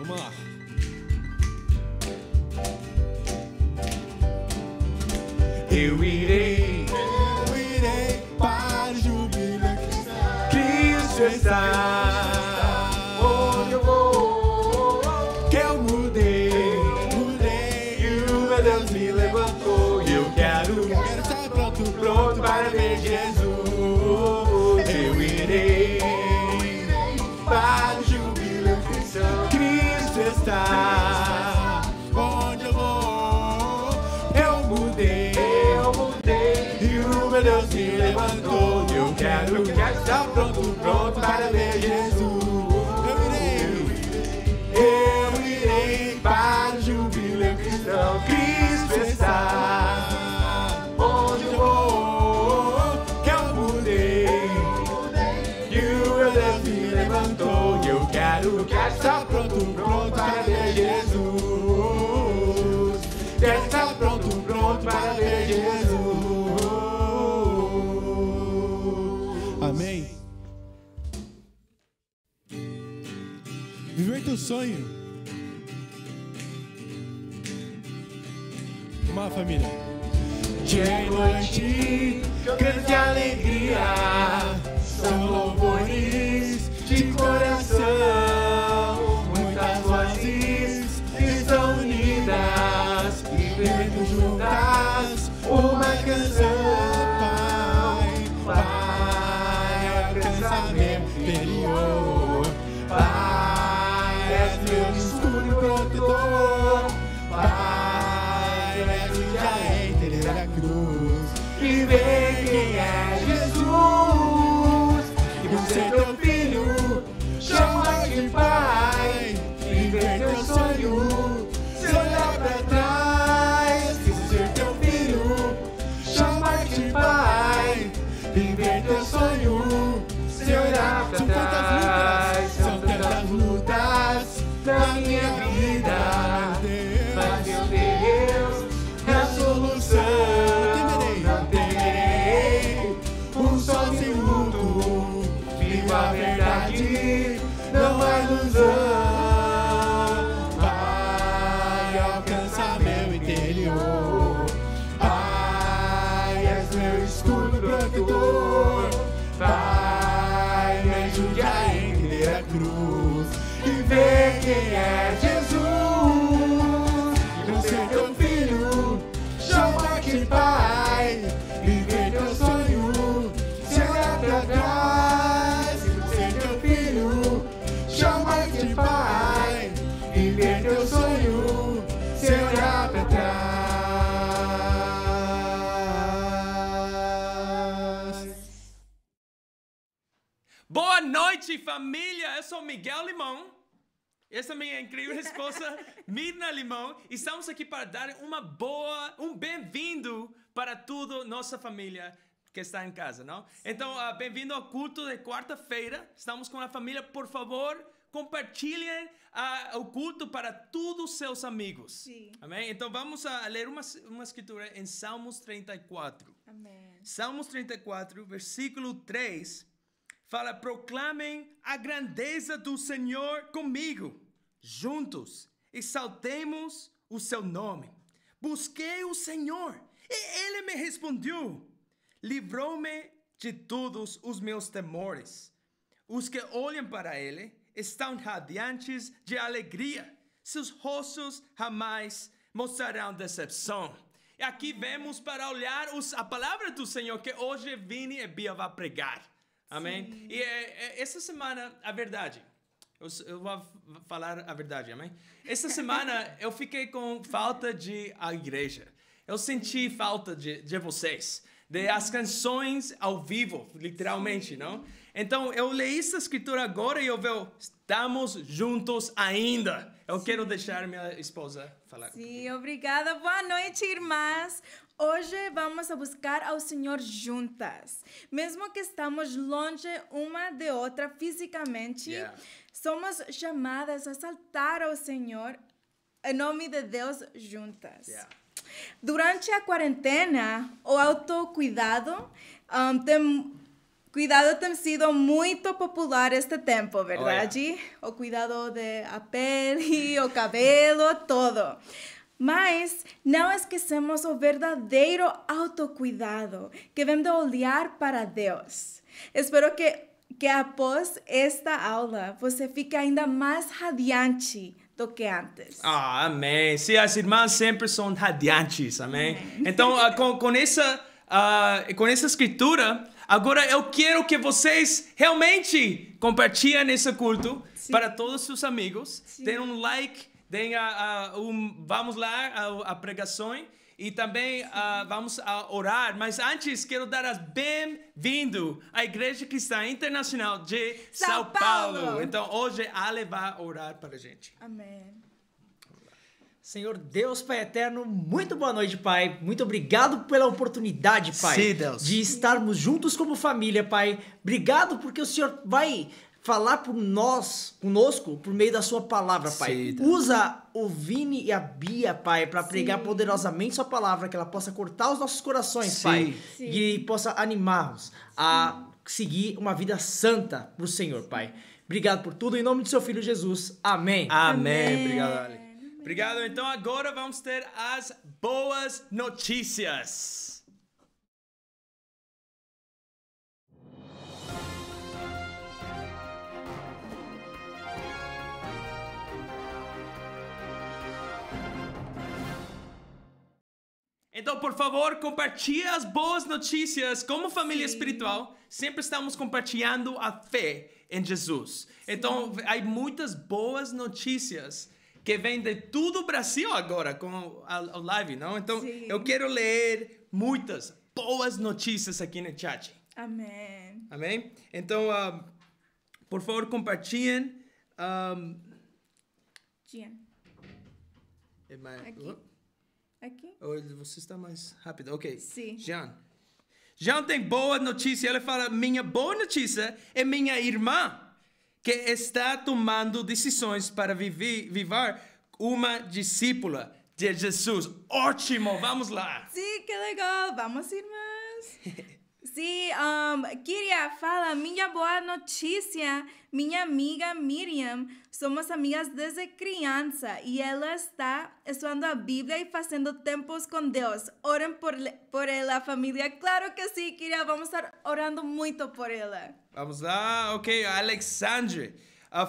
Vamos lá. Eu irei para o júbilo cristão. Cristo está onde eu vou, que eu mudei, e o meu Deus me levantou, e eu quero estar pronto para ver Jesus. Eu irei para o júbilo cristão. Cristo está onde eu vou. eu mudei, e o meu Deus me levantou, e eu quero estar pronto para ver Jesus. Eu irei para o júbilo cristão. Cristo está onde eu vou, que eu mudei, e o meu Deus me levantou, e eu quero estar pronto para ver Jesus. Quero estar pronto para ver Jesus. Amém. Viver teu sonho. Uma família. Dia e noite, canto de alegria, são louvores de coração. Muitas vozes estão unidas, vivendo juntas uma canção. Pai, alcança meu interior. Pai, és meu escudo e protetor. Pai, és o diante da cruz. E vê quem é Jesus. E por ser teu filho, chama de Pai. E vê teu sonho, se olhar pra trás. E por ser teu filho, chama de Pai. Viver teu sonho, se olhar pra trás. São tantas lutas na minha vida, mas meu Deus é a solução. Não temerei um sol sem luto, vivo a verdade, não há ilusão. Pai, alcança meu interior. Pai, és meu escudo protetor. Pai, me ajude a entender a cruz e ver quem é Jesus. E por ser teu filho, chama-te Pai. Viver teu sonho, se olhar pra trás. E por ser teu filho, chama-te Pai. Viver teu sonho, se olhar pra trás. Boa noite, família! Eu sou Miguel Limão. Essa é a minha incrível esposa, Mirna Limão. E estamos aqui para dar um bem-vindo para toda nossa família que está em casa, não? Então, bem-vindo ao culto de quarta-feira. Estamos com a família. Por favor, compartilhem o culto para todos os seus amigos. Sim. Amém? Então, vamos a ler uma escritura em Salmos 34. Amém. Salmos 34, versículo 3. Fala, proclamem a grandeza do Senhor comigo. Juntos, exaltemos o seu nome. Busquei o Senhor e Ele me respondeu. Livrou-me de todos os meus temores. Os que olham para Ele estão radiantes de alegria. Seus rostos jamais mostrarão decepção. E aqui vemos para olhar a palavra do Senhor que hoje Vini e Bia vão pregar. Amém? Sim. E essa semana, a verdade, eu vou falar a verdade, amém? Essa semana eu fiquei com falta de a igreja. Eu senti falta de vocês, de as canções ao vivo, literalmente, não? Então eu li essa escritura agora e eu vejo, estamos juntos ainda. Eu quero deixar minha esposa falar. Sim, obrigada. Boa noite, irmãs. Hoje vamos a buscar ao Senhor juntas. Mesmo que estamos longe uma de outra fisicamente, somos chamadas a saltar ao Senhor em nome de Deus juntas. Durante a quarentena, o autocuidado Cuidado tem sido muito popular este tempo, verdade? O cuidado da pele, o cabelo, todo. Mas não esquecemos o verdadeiro autocuidado, que vem de olhar para Deus. Espero que após esta aula você fique ainda mais radiante do que antes. Ah, amém. Sim, as irmãs sempre são radiantes, amém? Então, com essa escritura, agora eu quero que vocês realmente compartilhem esse culto para todos os seus amigos. Deem um like, vamos lá a pregação e também vamos a orar. Mas antes, quero dar as bem-vindo à Igreja Cristã Internacional de São Paulo. Então, hoje, Ale vai orar para a gente. Amém. Senhor Deus, Pai eterno, muito boa noite, Pai. Muito obrigado pela oportunidade, Pai, Sim, Deus, de estarmos juntos como família, Pai. Obrigado porque o Senhor vai falar conosco, por meio da sua palavra, Pai. Sim, Deus. Usa o Vini e a Bia, Pai, para pregar poderosamente sua palavra, que ela possa cortar os nossos corações, Sim. Pai, Sim. e possa animar-nos a seguir uma vida santa pro Senhor, Pai. Obrigado por tudo, em nome do seu Filho Jesus. Amém. Amém. Obrigado, Ale. Obrigado. Então, agora vamos ter as boas notícias. Então, por favor, compartilhe as boas notícias. Como família espiritual, sempre estamos compartilhando a fé em Jesus. Então, há muitas boas notícias que vêm de todo o Brasil agora com a live, não? Então, eu quero ler muitas boas notícias aqui no chat. Amém. Amém? Então, por favor, compartilhem. Jean, aqui. Aqui? Você está mais rápido. Ok. Sim. Jean tem boa notícia. Ela fala, minha boa notícia é minha irmã, que está tomando decisões para viver uma discípula de Jesus. Ótimo, vamos lá. Sim, que legal. Vamos, irmãs. Sim, Kyria fala, minha boa notícia, minha amiga Miriam, somos amigas desde criança e ela está estudando a Bíblia e fazendo tempos com Deus. Orem por ela, família. Claro que sim, Kyria, vamos estar orando muito por ela. Vamos lá, ok. Alexandre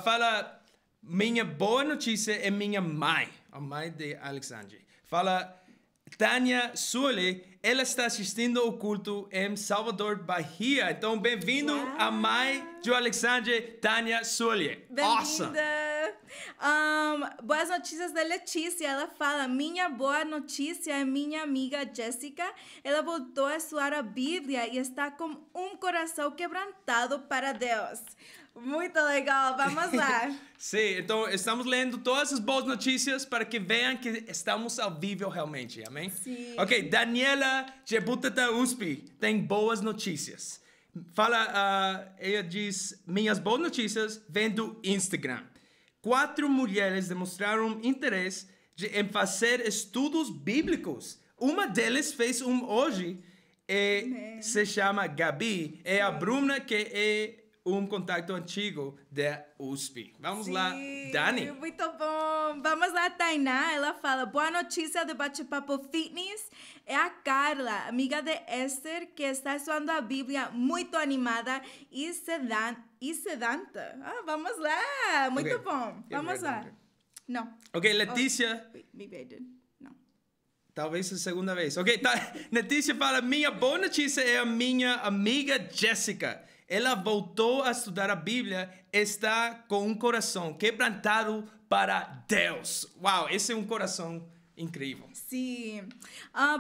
fala, minha boa notícia é minha mãe, a mãe de Alexandre. Fala, Tânia Sully, ela está assistindo o culto em Salvador, Bahia. Então, bem-vindo a mãe de Alexandre, Tânia Sully. Awesome. Boas notícias da Letícia. Ela fala, minha boa notícia é minha amiga Jéssica. Ela voltou a estudar a Bíblia e está com um coração quebrantado para Deus. Muito legal, vamos lá. Sim, então estamos lendo todas as boas notícias para que vejam que estamos ao vivo realmente, amém? Sim. Ok, Daniela de Butata USP tem boas notícias. Fala, ela diz, minhas boas notícias vêm do Instagram. 4 mulheres demonstraram interesse em fazer estudos bíblicos. Uma delas fez hoje, se chama Gabi, é a Bruna, que é um contato antigo da USP. Vamos lá, Dani. Muito bom. Vamos lá, Tainá. Ela fala, boa notícia do Bate-Papo Fitness. É a Carla, amiga de Esther, que está estudando a Bíblia muito animada e sedenta. Vamos lá. Muito bom. Vamos lá. Não. Ok, Letícia. Maybe I did. Não. Talvez a segunda vez. Ok, Letícia fala, minha boa notícia é a minha amiga Jéssica. Ela voltou a estudar a Bíblia, está com um coração quebrantado para Deus. Uau, esse é um coração incrível. Sim.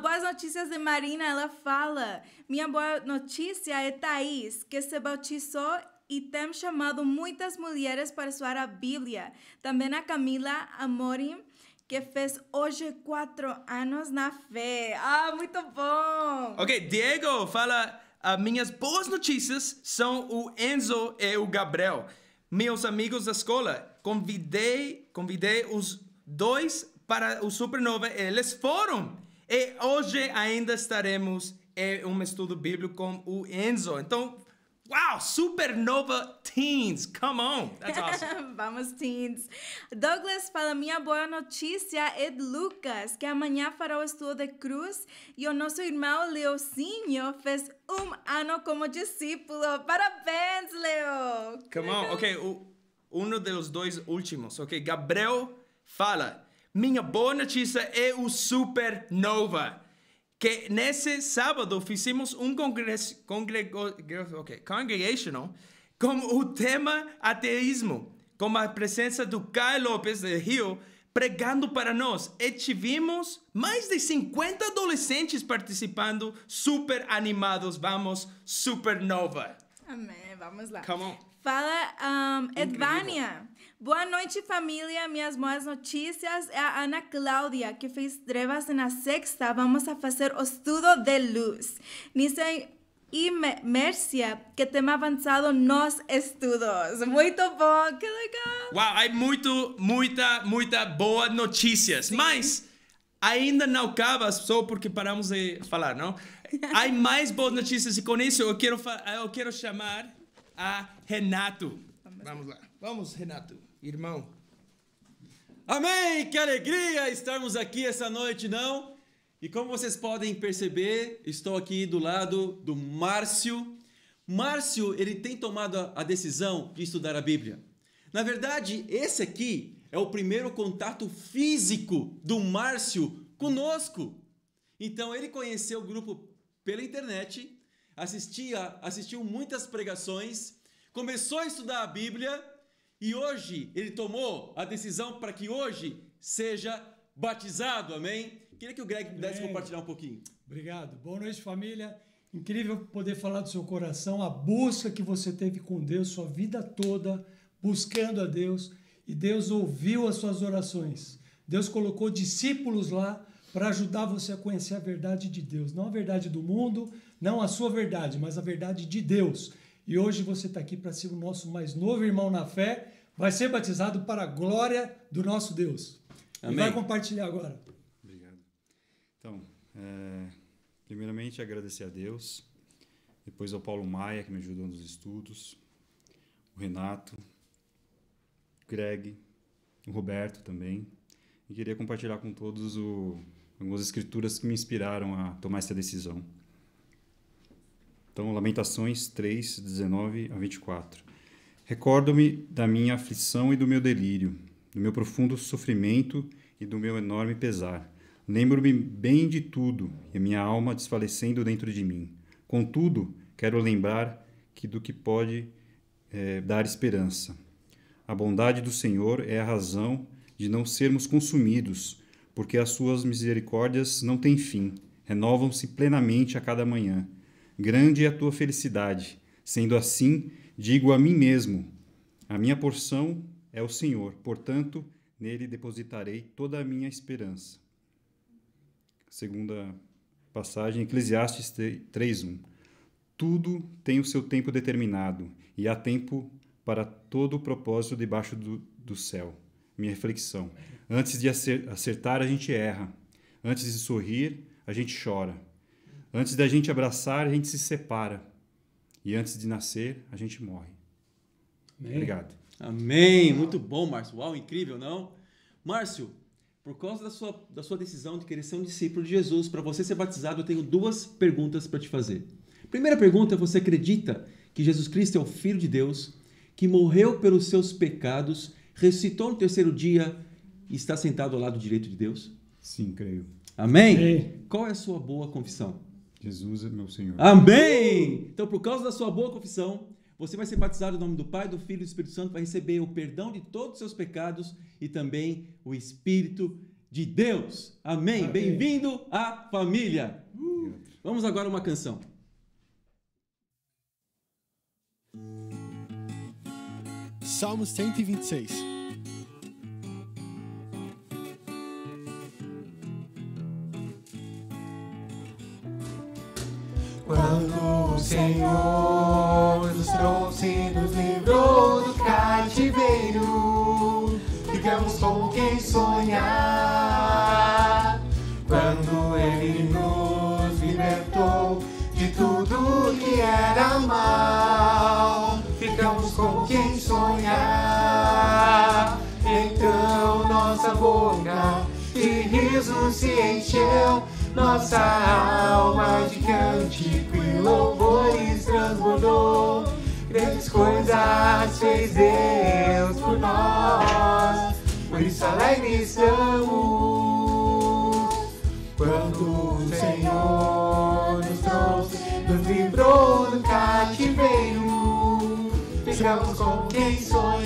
Boas notícias de Marina, ela fala, minha boa notícia é Thaís, que se bautizou e tem chamado muitas mulheres para estudar a Bíblia. Também a Camila Amorim, que fez hoje 4 anos na fé. Muito bom. Ok, Diego fala, minhas boas notícias são o Enzo e o Gabriel, meus amigos da escola. Convidei os dois para o Supernova, eles foram. E hoje ainda estaremos em um estudo bíblico com o Enzo. Então, Wow, Supernova Teens. Come on. That's awesome. Vamos, teens. Douglas fala, minha boa notícia é de Lucas, que amanhã fará o estudo de cruz e o nosso irmão Leocinho fez ano como discípulo. Parabéns, Leo! Come on. Ok, um dos dois últimos. Ok, Gabriel fala, minha boa notícia é o Supernova. Que nesse sábado fizemos congregational com o tema ateísmo, com a presença do Caio Lopes de Rio pregando para nós. E tivemos mais de 50 adolescentes participando, super animados. Vamos, Supernova. Amém, vamos lá. Come on. Fala, Edvânia. Boa noite, família. Minhas boas notícias é a Ana Cláudia, que fez trevas na sexta. Vamos a fazer o estudo de luz. Nisso e Mércia, que tem avançado nos estudos. Muito bom, que legal. Uau, há muita boa notícias. Sim. Mas ainda não acaba só porque paramos de falar, não? Há mais boas notícias e com isso eu quero chamar a Renato. Vamos lá. Vamos, Renato, irmão. Amém! Que alegria estarmos aqui essa noite, não? E como vocês podem perceber, estou aqui do lado do Márcio. Márcio, ele tem tomado a decisão de estudar a Bíblia. Na verdade, esse aqui é o primeiro contato físico do Márcio conosco. Então, ele conheceu o grupo pela internet, assistiu muitas pregações, começou a estudar a Bíblia e hoje ele tomou a decisão para que hoje seja batizado, amém? Queria que o Greg pudesse compartilhar um pouquinho. Obrigado. Boa noite, família. Incrível poder falar do seu coração, a busca que você teve com Deus, sua vida toda, buscando a Deus, e Deus ouviu as suas orações. Deus colocou discípulos lá para ajudar você a conhecer a verdade de Deus. Não a verdade do mundo, não a sua verdade, mas a verdade de Deus. E hoje você está aqui para ser o nosso mais novo irmão na fé, vai ser batizado para a glória do nosso Deus. Amém. E vai compartilhar agora. Obrigado. Então, primeiramente agradecer a Deus, depois ao Paulo Maia, que me ajudou nos estudos, o Renato, o Greg, o Roberto também. E queria compartilhar com todos algumas escrituras que me inspiraram a tomar essa decisão. Então, Lamentações 3, 19 a 24. Recordo-me da minha aflição e do meu delírio, do meu profundo sofrimento e do meu enorme pesar. Lembro-me bem de tudo, e a minha alma desfalecendo dentro de mim. Contudo, quero lembrar do que pode dar esperança. A bondade do Senhor é a razão de não sermos consumidos, porque as suas misericórdias não têm fim, renovam-se plenamente a cada manhã. Grande é a tua felicidade. Sendo assim, digo a mim mesmo, a minha porção é o Senhor, portanto, nele depositarei toda a minha esperança. Segunda passagem, Eclesiastes 3:1. Tudo tem o seu tempo determinado, e há tempo para todo o propósito debaixo do céu. Minha reflexão. Antes de acertar, a gente erra. Antes de sorrir, a gente chora. Antes da gente abraçar, a gente se separa. E antes de nascer, a gente morre. Amém. Obrigado. Amém. Muito bom, Márcio. Uau, incrível, não? Márcio, por causa da sua decisão de querer ser um discípulo de Jesus, para você ser batizado, eu tenho duas perguntas para te fazer. Primeira pergunta, você acredita que Jesus Cristo é o Filho de Deus, que morreu pelos seus pecados, ressuscitou no terceiro dia e está sentado ao lado direito de Deus? Sim, creio. Amém? Amém. Qual é a sua boa confissão? Jesus é meu Senhor. Amém! Então, por causa da sua boa confissão, você vai ser batizado em nome do Pai, do Filho e do Espírito Santo, vai receber o perdão de todos os seus pecados e também o Espírito de Deus. Amém! Amém. Bem-vindo à família! Vamos agora a uma canção. Salmo 126. Quando o Senhor nos trouxe e nos livrou do cativeiro, ficamos como quem sonhar. Quando Ele nos libertou de tudo que era mal, sonhar. Então nossa boca de riso se encheu, nossa alma de cântico e louvores transbordou. Grandes coisas fez Deus por nós, por isso alegres estamos. Quando o Senhor nos trouxe, nos livrou do cativeiro, ficamos como quem sonhar.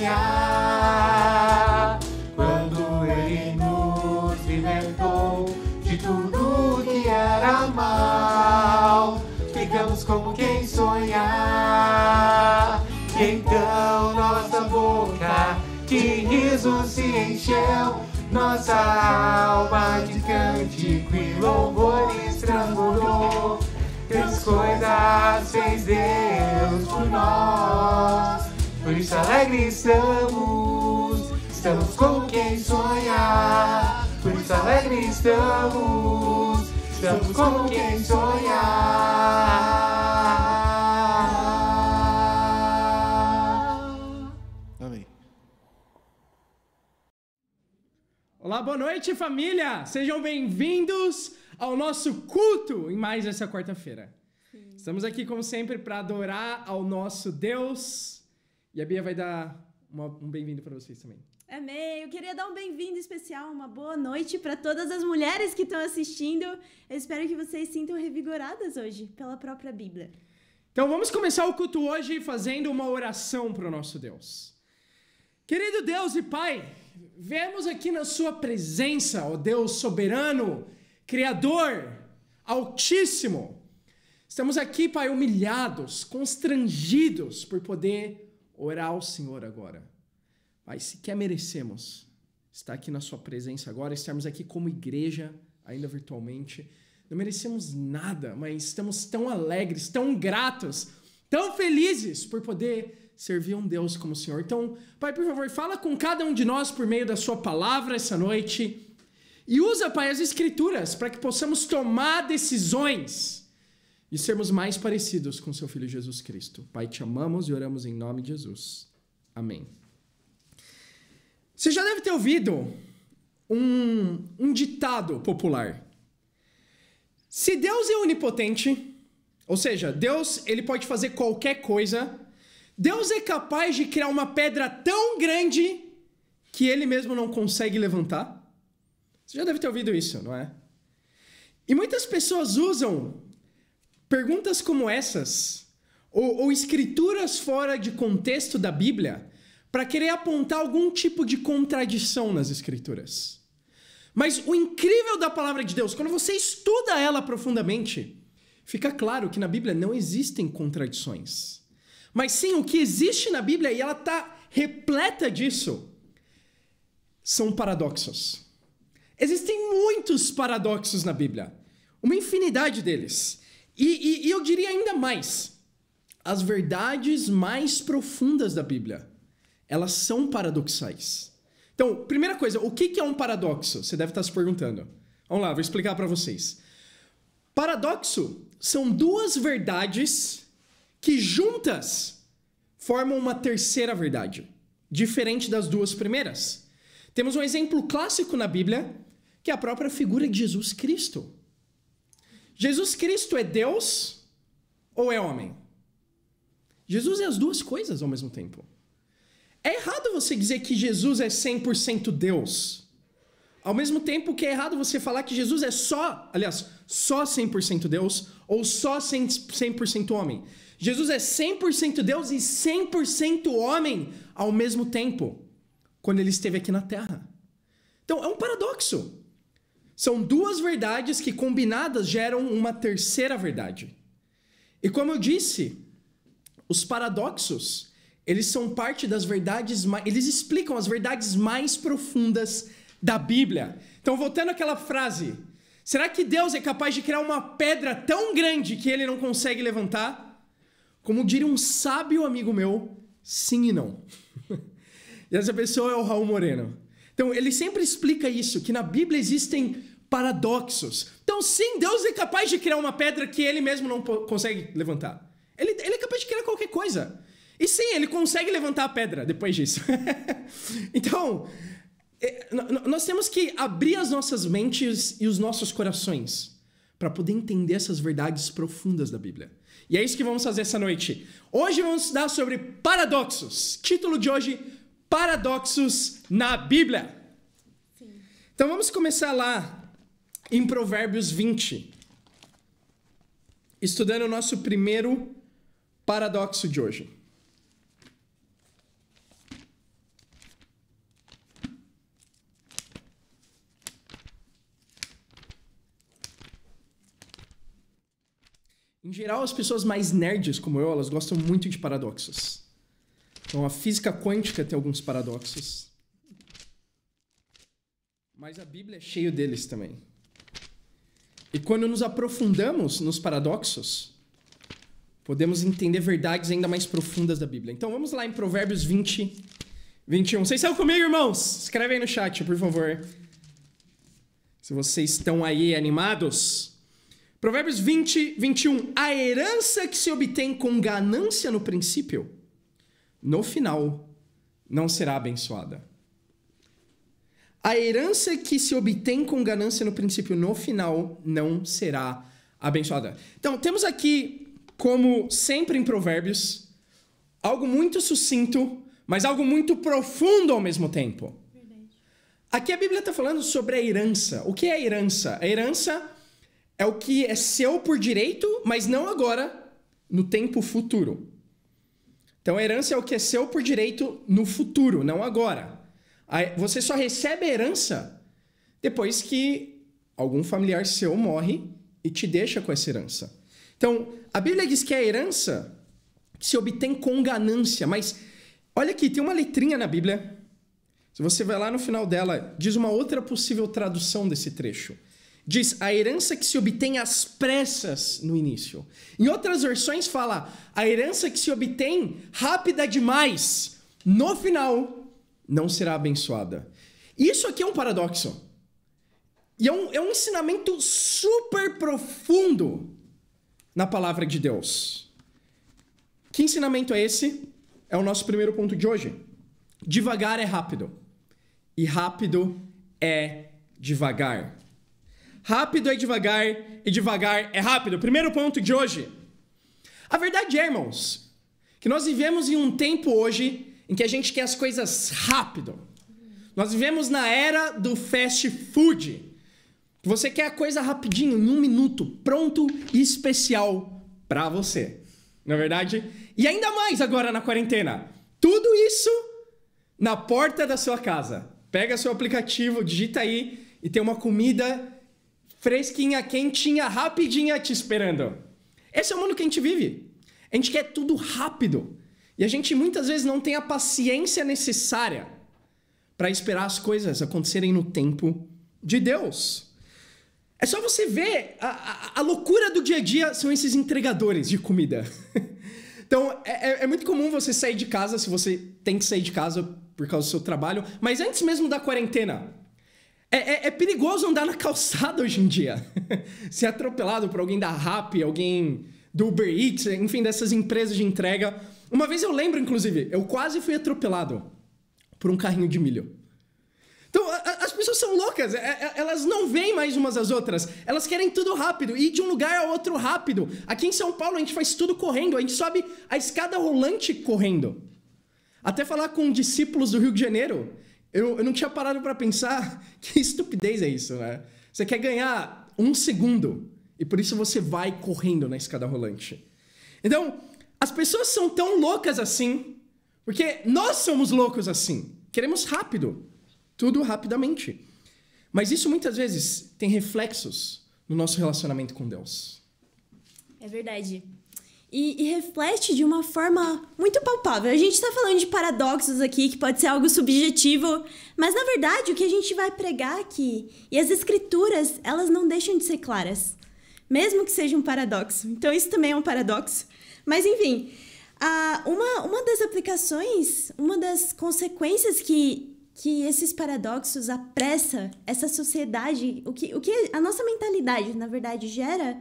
Quando Ele nos libertou de tudo que era mal, ficamos como quem sonhar. E então nossa boca de riso se encheu, nossa alma de cântico e louvores transbordou. Grandes coisas fez Deus por nós, por isso alegres estamos. Estamos como quem sonha, por isso alegres estamos. Estamos como quem sonha. Amém. Olá, boa noite, família! Sejam bem-vindos ao nosso culto em mais essa quarta-feira. Estamos aqui, como sempre, para adorar ao nosso Deus. E a Bia vai dar um bem-vindo para vocês também. Amém. Eu queria dar um bem-vindo especial, uma boa noite para todas as mulheres que estão assistindo. Eu espero que vocês se sintam revigoradas hoje pela própria Bíblia. Então vamos começar o culto hoje fazendo uma oração para o nosso Deus. Querido Deus e Pai, vemos aqui na sua presença, ó Deus soberano, Criador, Altíssimo. Estamos aqui, Pai, humilhados, constrangidos por poder orar ao Senhor agora. Pai, sequer merecemos estar aqui na sua presença agora, estarmos aqui como igreja, ainda virtualmente. Não merecemos nada, mas estamos tão alegres, tão gratos, tão felizes por poder servir um Deus como o Senhor. Então, Pai, por favor, fala com cada um de nós por meio da sua palavra essa noite e usa, Pai, as Escrituras para que possamos tomar decisões e sermos mais parecidos com seu Filho Jesus Cristo. Pai, te amamos e oramos em nome de Jesus. Amém. Você já deve ter ouvido um ditado popular. Se Deus é onipotente, ou seja, Deus ele pode fazer qualquer coisa, Deus é capaz de criar uma pedra tão grande que ele mesmo não consegue levantar. Você já deve ter ouvido isso, não é? E muitas pessoas usam perguntas como essas, ou escrituras fora de contexto da Bíblia, para querer apontar algum tipo de contradição nas Escrituras. Mas o incrível da palavra de Deus, quando você estuda ela profundamente, fica claro que na Bíblia não existem contradições. Mas sim, o que existe na Bíblia, e ela está repleta disso, são paradoxos. Existem muitos paradoxos na Bíblia, uma infinidade deles. E eu diria ainda mais, as verdades mais profundas da Bíblia, elas são paradoxais. Então, primeira coisa, o que é um paradoxo? Você deve estar se perguntando. Vamos lá, vou explicar para vocês. Paradoxo são duas verdades que juntas formam uma terceira verdade, diferente das duas primeiras. Temos um exemplo clássico na Bíblia, que é a própria figura de Jesus Cristo. Jesus Cristo é Deus ou é homem? Jesus é as duas coisas ao mesmo tempo. É errado você dizer que Jesus é 100% Deus. Ao mesmo tempo que é errado você falar que Jesus é só 100% Deus ou só 100% homem. Jesus é 100% Deus e 100% homem ao mesmo tempo, quando ele esteve aqui na Terra. Então, é um paradoxo. São duas verdades que combinadas geram uma terceira verdade. E como eu disse, os paradoxos, eles são parte das verdades, eles explicam as verdades mais profundas da Bíblia. Então, voltando àquela frase, será que Deus é capaz de criar uma pedra tão grande que ele não consegue levantar? Como diria um sábio amigo meu, sim e não. E essa pessoa é o Raul Moreno. Então, ele sempre explica isso, que na Bíblia existem paradoxos. Então, sim, Deus é capaz de criar uma pedra que ele mesmo não consegue levantar. Ele é capaz de criar qualquer coisa. E sim, ele consegue levantar a pedra depois disso. Então, nós temos que abrir as nossas mentes e os nossos corações para poder entender essas verdades profundas da Bíblia. E é isso que vamos fazer essa noite. Hoje vamos estudar sobre paradoxos. Título de hoje, Paradoxos na Bíblia. Sim. Então vamos começar lá em Provérbios 20. Estudando o nosso primeiro paradoxo de hoje. Em geral, as pessoas mais nerds como eu, elas gostam muito de paradoxos. Então, a física quântica tem alguns paradoxos. Mas a Bíblia é cheia deles também. E quando nos aprofundamos nos paradoxos, podemos entender verdades ainda mais profundas da Bíblia. Então, vamos lá em Provérbios 20, 21. Vocês estão comigo, irmãos? Escreve aí no chat, por favor. Se vocês estão aí animados. Provérbios 20, 21. A herança que se obtém com ganância no princípio, no final, não será abençoada. A herança que se obtém com ganância no princípio, no final, não será abençoada. Então, temos aqui, como sempre em Provérbios, algo muito sucinto, mas algo muito profundo ao mesmo tempo. Verdade. Aqui a Bíblia está falando sobre a herança. O que é a herança? A herança é o que é seu por direito, mas não agora, no tempo futuro. Então, a herança é o que é seu por direito no futuro, não agora. Você só recebe a herança depois que algum familiar seu morre e te deixa com essa herança. Então, a Bíblia diz que é a herança que se obtém com ganância, mas olha aqui, tem uma letrinha na Bíblia. Se você vai lá no final dela, diz uma outra possível tradução desse trecho. Diz, a herança que se obtém às pressas no início. Em outras versões fala, a herança que se obtém rápida demais, no final, não será abençoada. Isso aqui é um paradoxo. E é um ensinamento super profundo na palavra de Deus. Que ensinamento é esse? É o nosso primeiro ponto de hoje. Devagar é rápido. E rápido é devagar. Rápido é devagar e devagar é rápido. Primeiro ponto de hoje. A verdade é, irmãos, que nós vivemos em um tempo hoje em que a gente quer as coisas rápido. Nós vivemos na era do fast food. Você quer a coisa rapidinho, em 1 minuto, pronto e especial para você. Não é verdade? E ainda mais agora na quarentena. Tudo isso na porta da sua casa. Pega seu aplicativo, digita aí e tem uma comida fresquinha, quentinha, rapidinha te esperando. Esse é o mundo que a gente vive. A gente quer tudo rápido. E a gente muitas vezes não tem a paciência necessária para esperar as coisas acontecerem no tempo de Deus. É só você ver a loucura do dia a dia são esses entregadores de comida. Então, é muito comum você sair de casa, se você tem que sair de casa por causa do seu trabalho, mas antes mesmo da quarentena, é perigoso andar na calçada hoje em dia. Ser atropelado por alguém da Rappi, alguém do Uber Eats, enfim, dessas empresas de entrega. Uma vez eu lembro, inclusive, eu quase fui atropelado por um carrinho de milho. Então, as pessoas são loucas. Elas não veem mais umas às outras. Elas querem tudo rápido. Ir de um lugar a outro rápido. Aqui em São Paulo, a gente faz tudo correndo. A gente sobe a escada rolante correndo. Até falar com discípulos do Rio de Janeiro, eu não tinha parado para pensar que estupidez é isso, né? Você quer ganhar 1 segundo e por isso você vai correndo na escada rolante. Então, as pessoas são tão loucas assim porque nós somos loucos assim. Queremos rápido, tudo rapidamente. Mas isso muitas vezes tem reflexos no nosso relacionamento com Deus. É verdade. E reflete de uma forma muito palpável. A gente está falando de paradoxos aqui, que pode ser algo subjetivo, mas na verdade o que a gente vai pregar aqui, e as escrituras, elas não deixam de ser claras, mesmo que seja um paradoxo. Então isso também é um paradoxo. Mas enfim, uma das aplicações, uma das consequências que esses paradoxos apressa essa sociedade, o que a nossa mentalidade, na verdade, gera,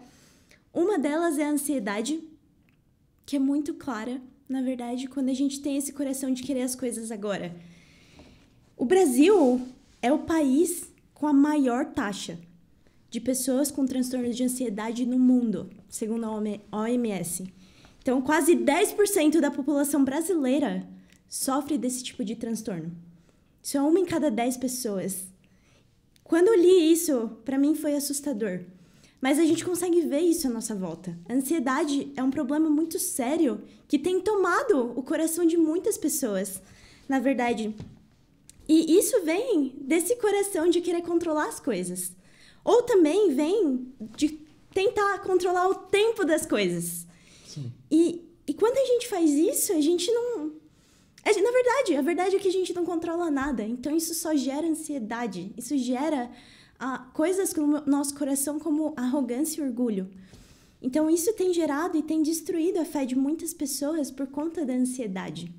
uma delas é a ansiedade, que é muito clara na verdade, quando a gente tem esse coração de querer as coisas agora. O Brasil é o país com a maior taxa de pessoas com transtorno de ansiedade no mundo, segundo a OMS. Então, quase 10% da população brasileira sofre desse tipo de transtorno. Isso é 1 em cada 10 pessoas. Quando eu li isso, para mim foi assustador. Mas a gente consegue ver isso à nossa volta. A ansiedade é um problema muito sério que tem tomado o coração de muitas pessoas, na verdade. E isso vem desse coração de querer controlar as coisas. Ou também vem de tentar controlar o tempo das coisas. Sim. E quando a gente faz isso, a gente não... Na verdade, a verdade é que a gente não controla nada. Então, isso só gera ansiedade. Isso gera coisas no nosso coração como arrogância e orgulho. Então, isso tem gerado e tem destruído a fé de muitas pessoas por conta da ansiedade.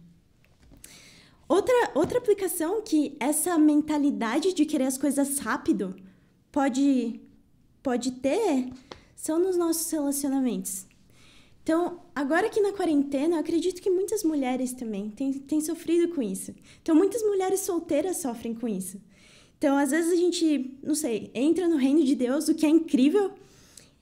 Outra aplicação que essa mentalidade de querer as coisas rápido pode ter são nos nossos relacionamentos. Então, agora aqui na quarentena, eu acredito que muitas mulheres também têm sofrido com isso. Então, muitas mulheres solteiras sofrem com isso. Então, às vezes a gente, não sei, entra no reino de Deus, o que é incrível.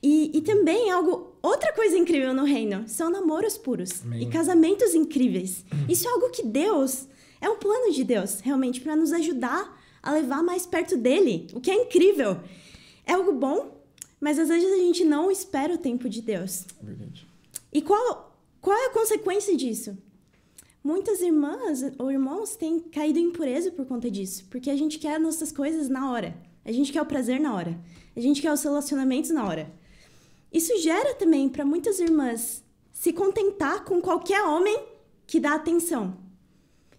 E também outra coisa incrível no reino são namoros puros. Amém. E casamentos incríveis. Isso é algo que Deus, é um plano de Deus, realmente, para nos ajudar a levar mais perto dele, o que é incrível. É algo bom, mas às vezes a gente não espera o tempo de Deus. É verdade. E qual é a consequência disso? Muitas irmãs ou irmãos têm caído em impureza por conta disso, porque a gente quer nossas coisas na hora. A gente quer o prazer na hora. A gente quer os relacionamentos na hora. Isso gera também para muitas irmãs se contentar com qualquer homem que dá atenção.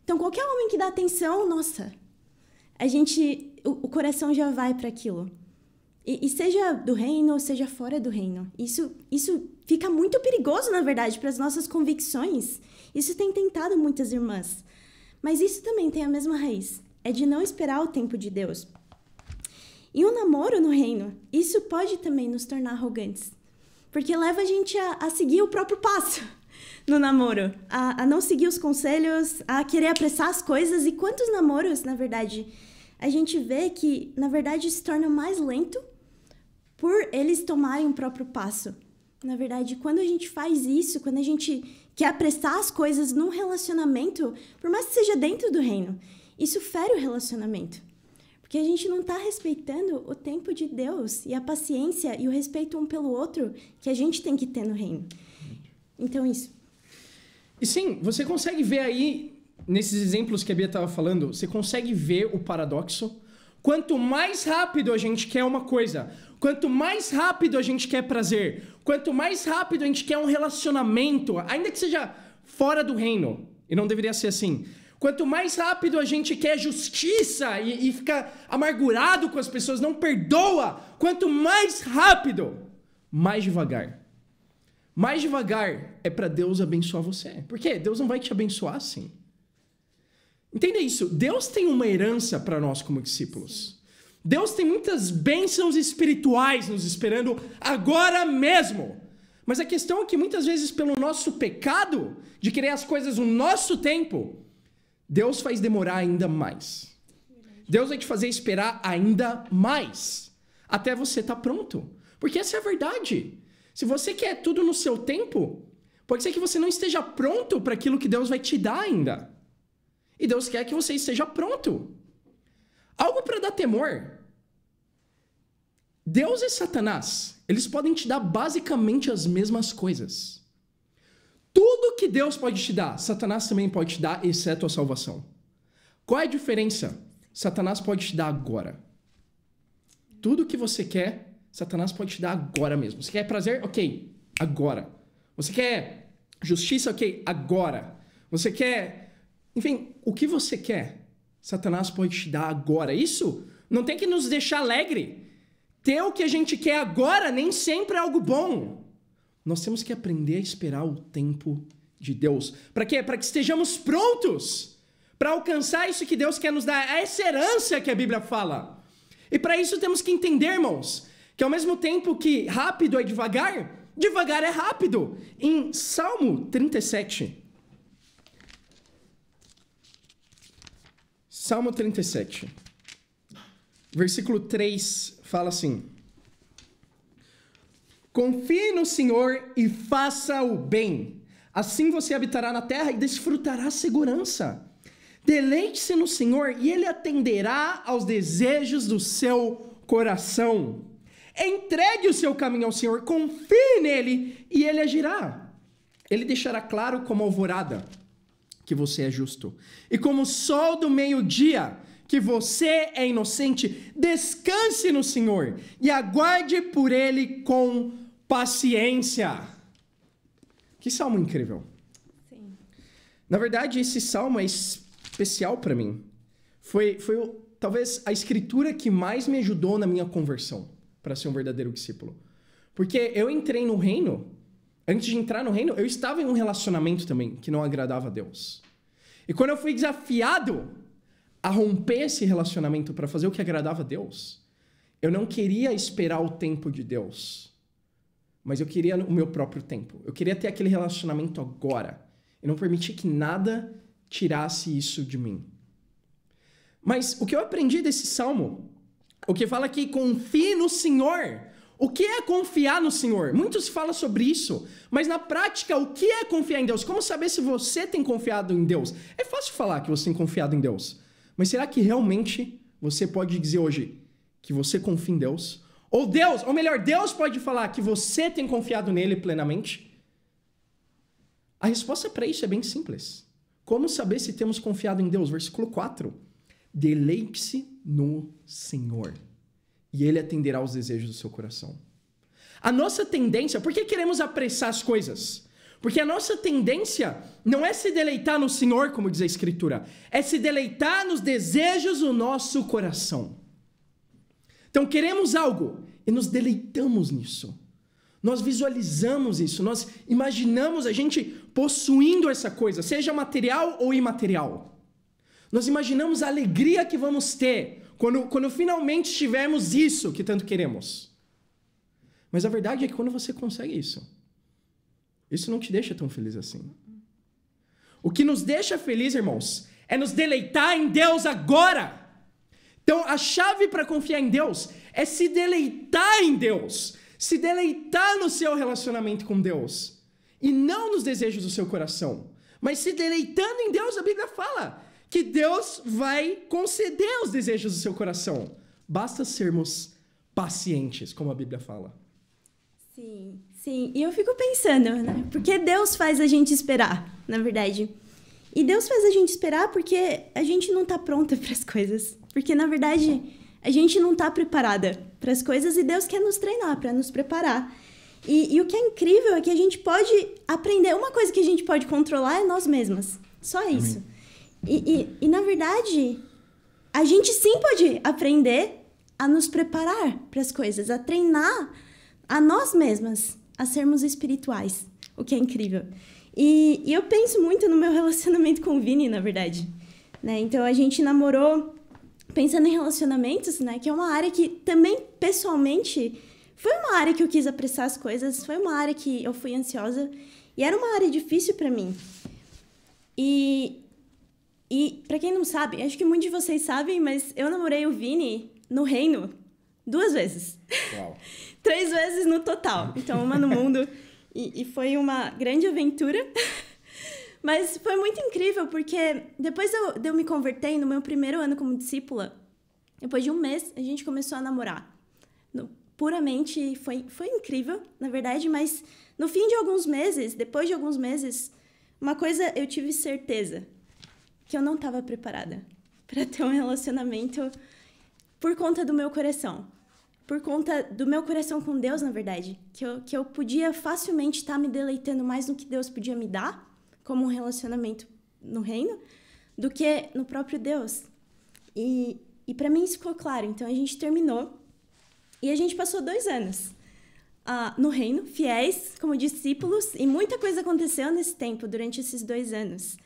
Então, qualquer homem que dá atenção, nossa, o coração já vai para aquilo. E seja do reino ou seja fora do reino. Isso fica muito perigoso, na verdade, para as nossas convicções. Isso tem tentado muitas irmãs. Mas isso também tem a mesma raiz. É de não esperar o tempo de Deus. E o namoro no reino, isso pode também nos tornar arrogantes. Porque leva a gente a seguir o próprio passo no namoro. A não seguir os conselhos, a querer apressar as coisas. E quantos namoros, na verdade, a gente vê que, na verdade, se torna mais lento por eles tomarem o próprio passo. Na verdade, quando a gente faz isso, quando a gente quer apressar as coisas num relacionamento, por mais que seja dentro do reino, isso fere o relacionamento. Porque a gente não está respeitando o tempo de Deus e a paciência e o respeito um pelo outro que a gente tem que ter no reino. Então, isso. E sim, você consegue ver aí, nesses exemplos que a Bia estava falando, você consegue ver o paradoxo. Quanto mais rápido a gente quer uma coisa, quanto mais rápido a gente quer prazer, quanto mais rápido a gente quer um relacionamento, ainda que seja fora do reino, e não deveria ser assim, quanto mais rápido a gente quer justiça e fica amargurado com as pessoas, não perdoa, quanto mais rápido, mais devagar. Mais devagar é para Deus abençoar você. Por quê? Deus não vai te abençoar assim. Entenda isso. Deus tem uma herança para nós como discípulos. Deus tem muitas bênçãos espirituais nos esperando agora mesmo. Mas a questão é que muitas vezes pelo nosso pecado, de querer as coisas no nosso tempo, Deus faz demorar ainda mais. Deus vai te fazer esperar ainda mais. Até você estar pronto. Porque essa é a verdade. Se você quer tudo no seu tempo, pode ser que você não esteja pronto para aquilo que Deus vai te dar ainda. E Deus quer que você esteja pronto. Algo para dar temor. Deus e Satanás, eles podem te dar basicamente as mesmas coisas. Tudo que Deus pode te dar, Satanás também pode te dar, exceto a salvação. Qual é a diferença? Satanás pode te dar agora. Tudo que você quer, Satanás pode te dar agora mesmo. Você quer prazer? Ok, agora. Você quer justiça? Ok, agora. Você quer... Enfim, o que você quer, Satanás pode te dar agora. Isso não tem que nos deixar alegre. Ter o que a gente quer agora nem sempre é algo bom. Nós temos que aprender a esperar o tempo de Deus. Para quê? Para que estejamos prontos para alcançar isso que Deus quer nos dar. Essa herança que a Bíblia fala. E para isso temos que entender, irmãos, que ao mesmo tempo que rápido é devagar, devagar é rápido. Em Salmo 37... Salmo 37. Versículo 3 fala assim: confie no Senhor e faça o bem. Assim você habitará na terra e desfrutará segurança. Deleite-se no Senhor e Ele atenderá aos desejos do seu coração. Entregue o seu caminho ao Senhor, confie nele e Ele agirá. Ele deixará claro como alvorada que você é justo, e como o sol do meio-dia que você é inocente. Descanse no Senhor e aguarde por Ele com paciência. Que salmo incrível. Sim. Na verdade, esse salmo é especial para mim. Foi talvez a escritura que mais me ajudou na minha conversão para ser um verdadeiro discípulo. Porque eu entrei no reino, antes de entrar no reino, eu estava em um relacionamento também que não agradava a Deus. E quando eu fui desafiado a romper esse relacionamento para fazer o que agradava a Deus, eu não queria esperar o tempo de Deus, mas eu queria o meu próprio tempo. Eu queria ter aquele relacionamento agora. E não permitir que nada tirasse isso de mim. Mas o que eu aprendi desse salmo, o que fala que confie no Senhor. O que é confiar no Senhor? Muitos falam sobre isso, mas na prática, o que é confiar em Deus? Como saber se você tem confiado em Deus? É fácil falar que você tem confiado em Deus, mas será que realmente você pode dizer hoje que você confia em Deus? Ou melhor, Deus pode falar que você tem confiado nele plenamente? A resposta para isso é bem simples. Como saber se temos confiado em Deus? Versículo 4. Deleite-se no Senhor e Ele atenderá aos desejos do seu coração. A nossa tendência, por que queremos apressar as coisas? Porque a nossa tendência não é se deleitar no Senhor, como diz a Escritura, é se deleitar nos desejos do nosso coração. Então queremos algo e nos deleitamos nisso. Nós visualizamos isso, nós imaginamos a gente possuindo essa coisa, seja material ou imaterial. Nós imaginamos a alegria que vamos ter quando finalmente tivermos isso que tanto queremos. Mas a verdade é que quando você consegue isso não te deixa tão feliz assim. O que nos deixa feliz, irmãos, é nos deleitar em Deus agora. Então, a chave para confiar em Deus é se deleitar em Deus. Se deleitar no seu relacionamento com Deus. E não nos desejos do seu coração. Mas se deleitando em Deus, a Bíblia fala que Deus vai conceder os desejos do seu coração. Basta sermos pacientes, como a Bíblia fala. Sim, sim. E eu fico pensando, né? Porque Deus faz a gente esperar, na verdade. E Deus faz a gente esperar porque a gente não está pronta para as coisas. Porque, na verdade, a gente não está preparada para as coisas e Deus quer nos treinar, para nos preparar. E o que é incrível é que a gente pode aprender. Uma coisa que a gente pode controlar é nós mesmas. Só isso. E na verdade, a gente sim pode aprender a nos preparar para as coisas, a treinar a nós mesmas a sermos espirituais, o que é incrível. E eu penso muito no meu relacionamento com o Vini, na verdade. Né? Então, a gente namorou pensando em relacionamentos, né? Que é uma área que também, pessoalmente, foi uma área que eu quis apressar as coisas, foi uma área que eu fui ansiosa e era uma área difícil para mim. E para quem não sabe, acho que muitos de vocês sabem, mas eu namorei o Vini no reino 2 vezes. Uau. 3 vezes no total. Então, uma no mundo. E foi uma grande aventura. Mas foi muito incrível, porque depois de eu me converter, no meu primeiro ano como discípula, depois de 1 mês, a gente começou a namorar. Puramente, foi incrível, na verdade, mas no fim de alguns meses, depois de alguns meses, uma coisa eu tive certeza, que eu não estava preparada para ter um relacionamento por conta do meu coração. Por conta do meu coração com Deus, na verdade. Que eu podia facilmente estar me deleitando mais no que Deus podia me dar, como um relacionamento no reino, do que no próprio Deus. E para mim isso ficou claro. Então, a gente terminou e a gente passou 2 anos no reino, fiéis, como discípulos, e muita coisa aconteceu nesse tempo, durante esses 2 anos.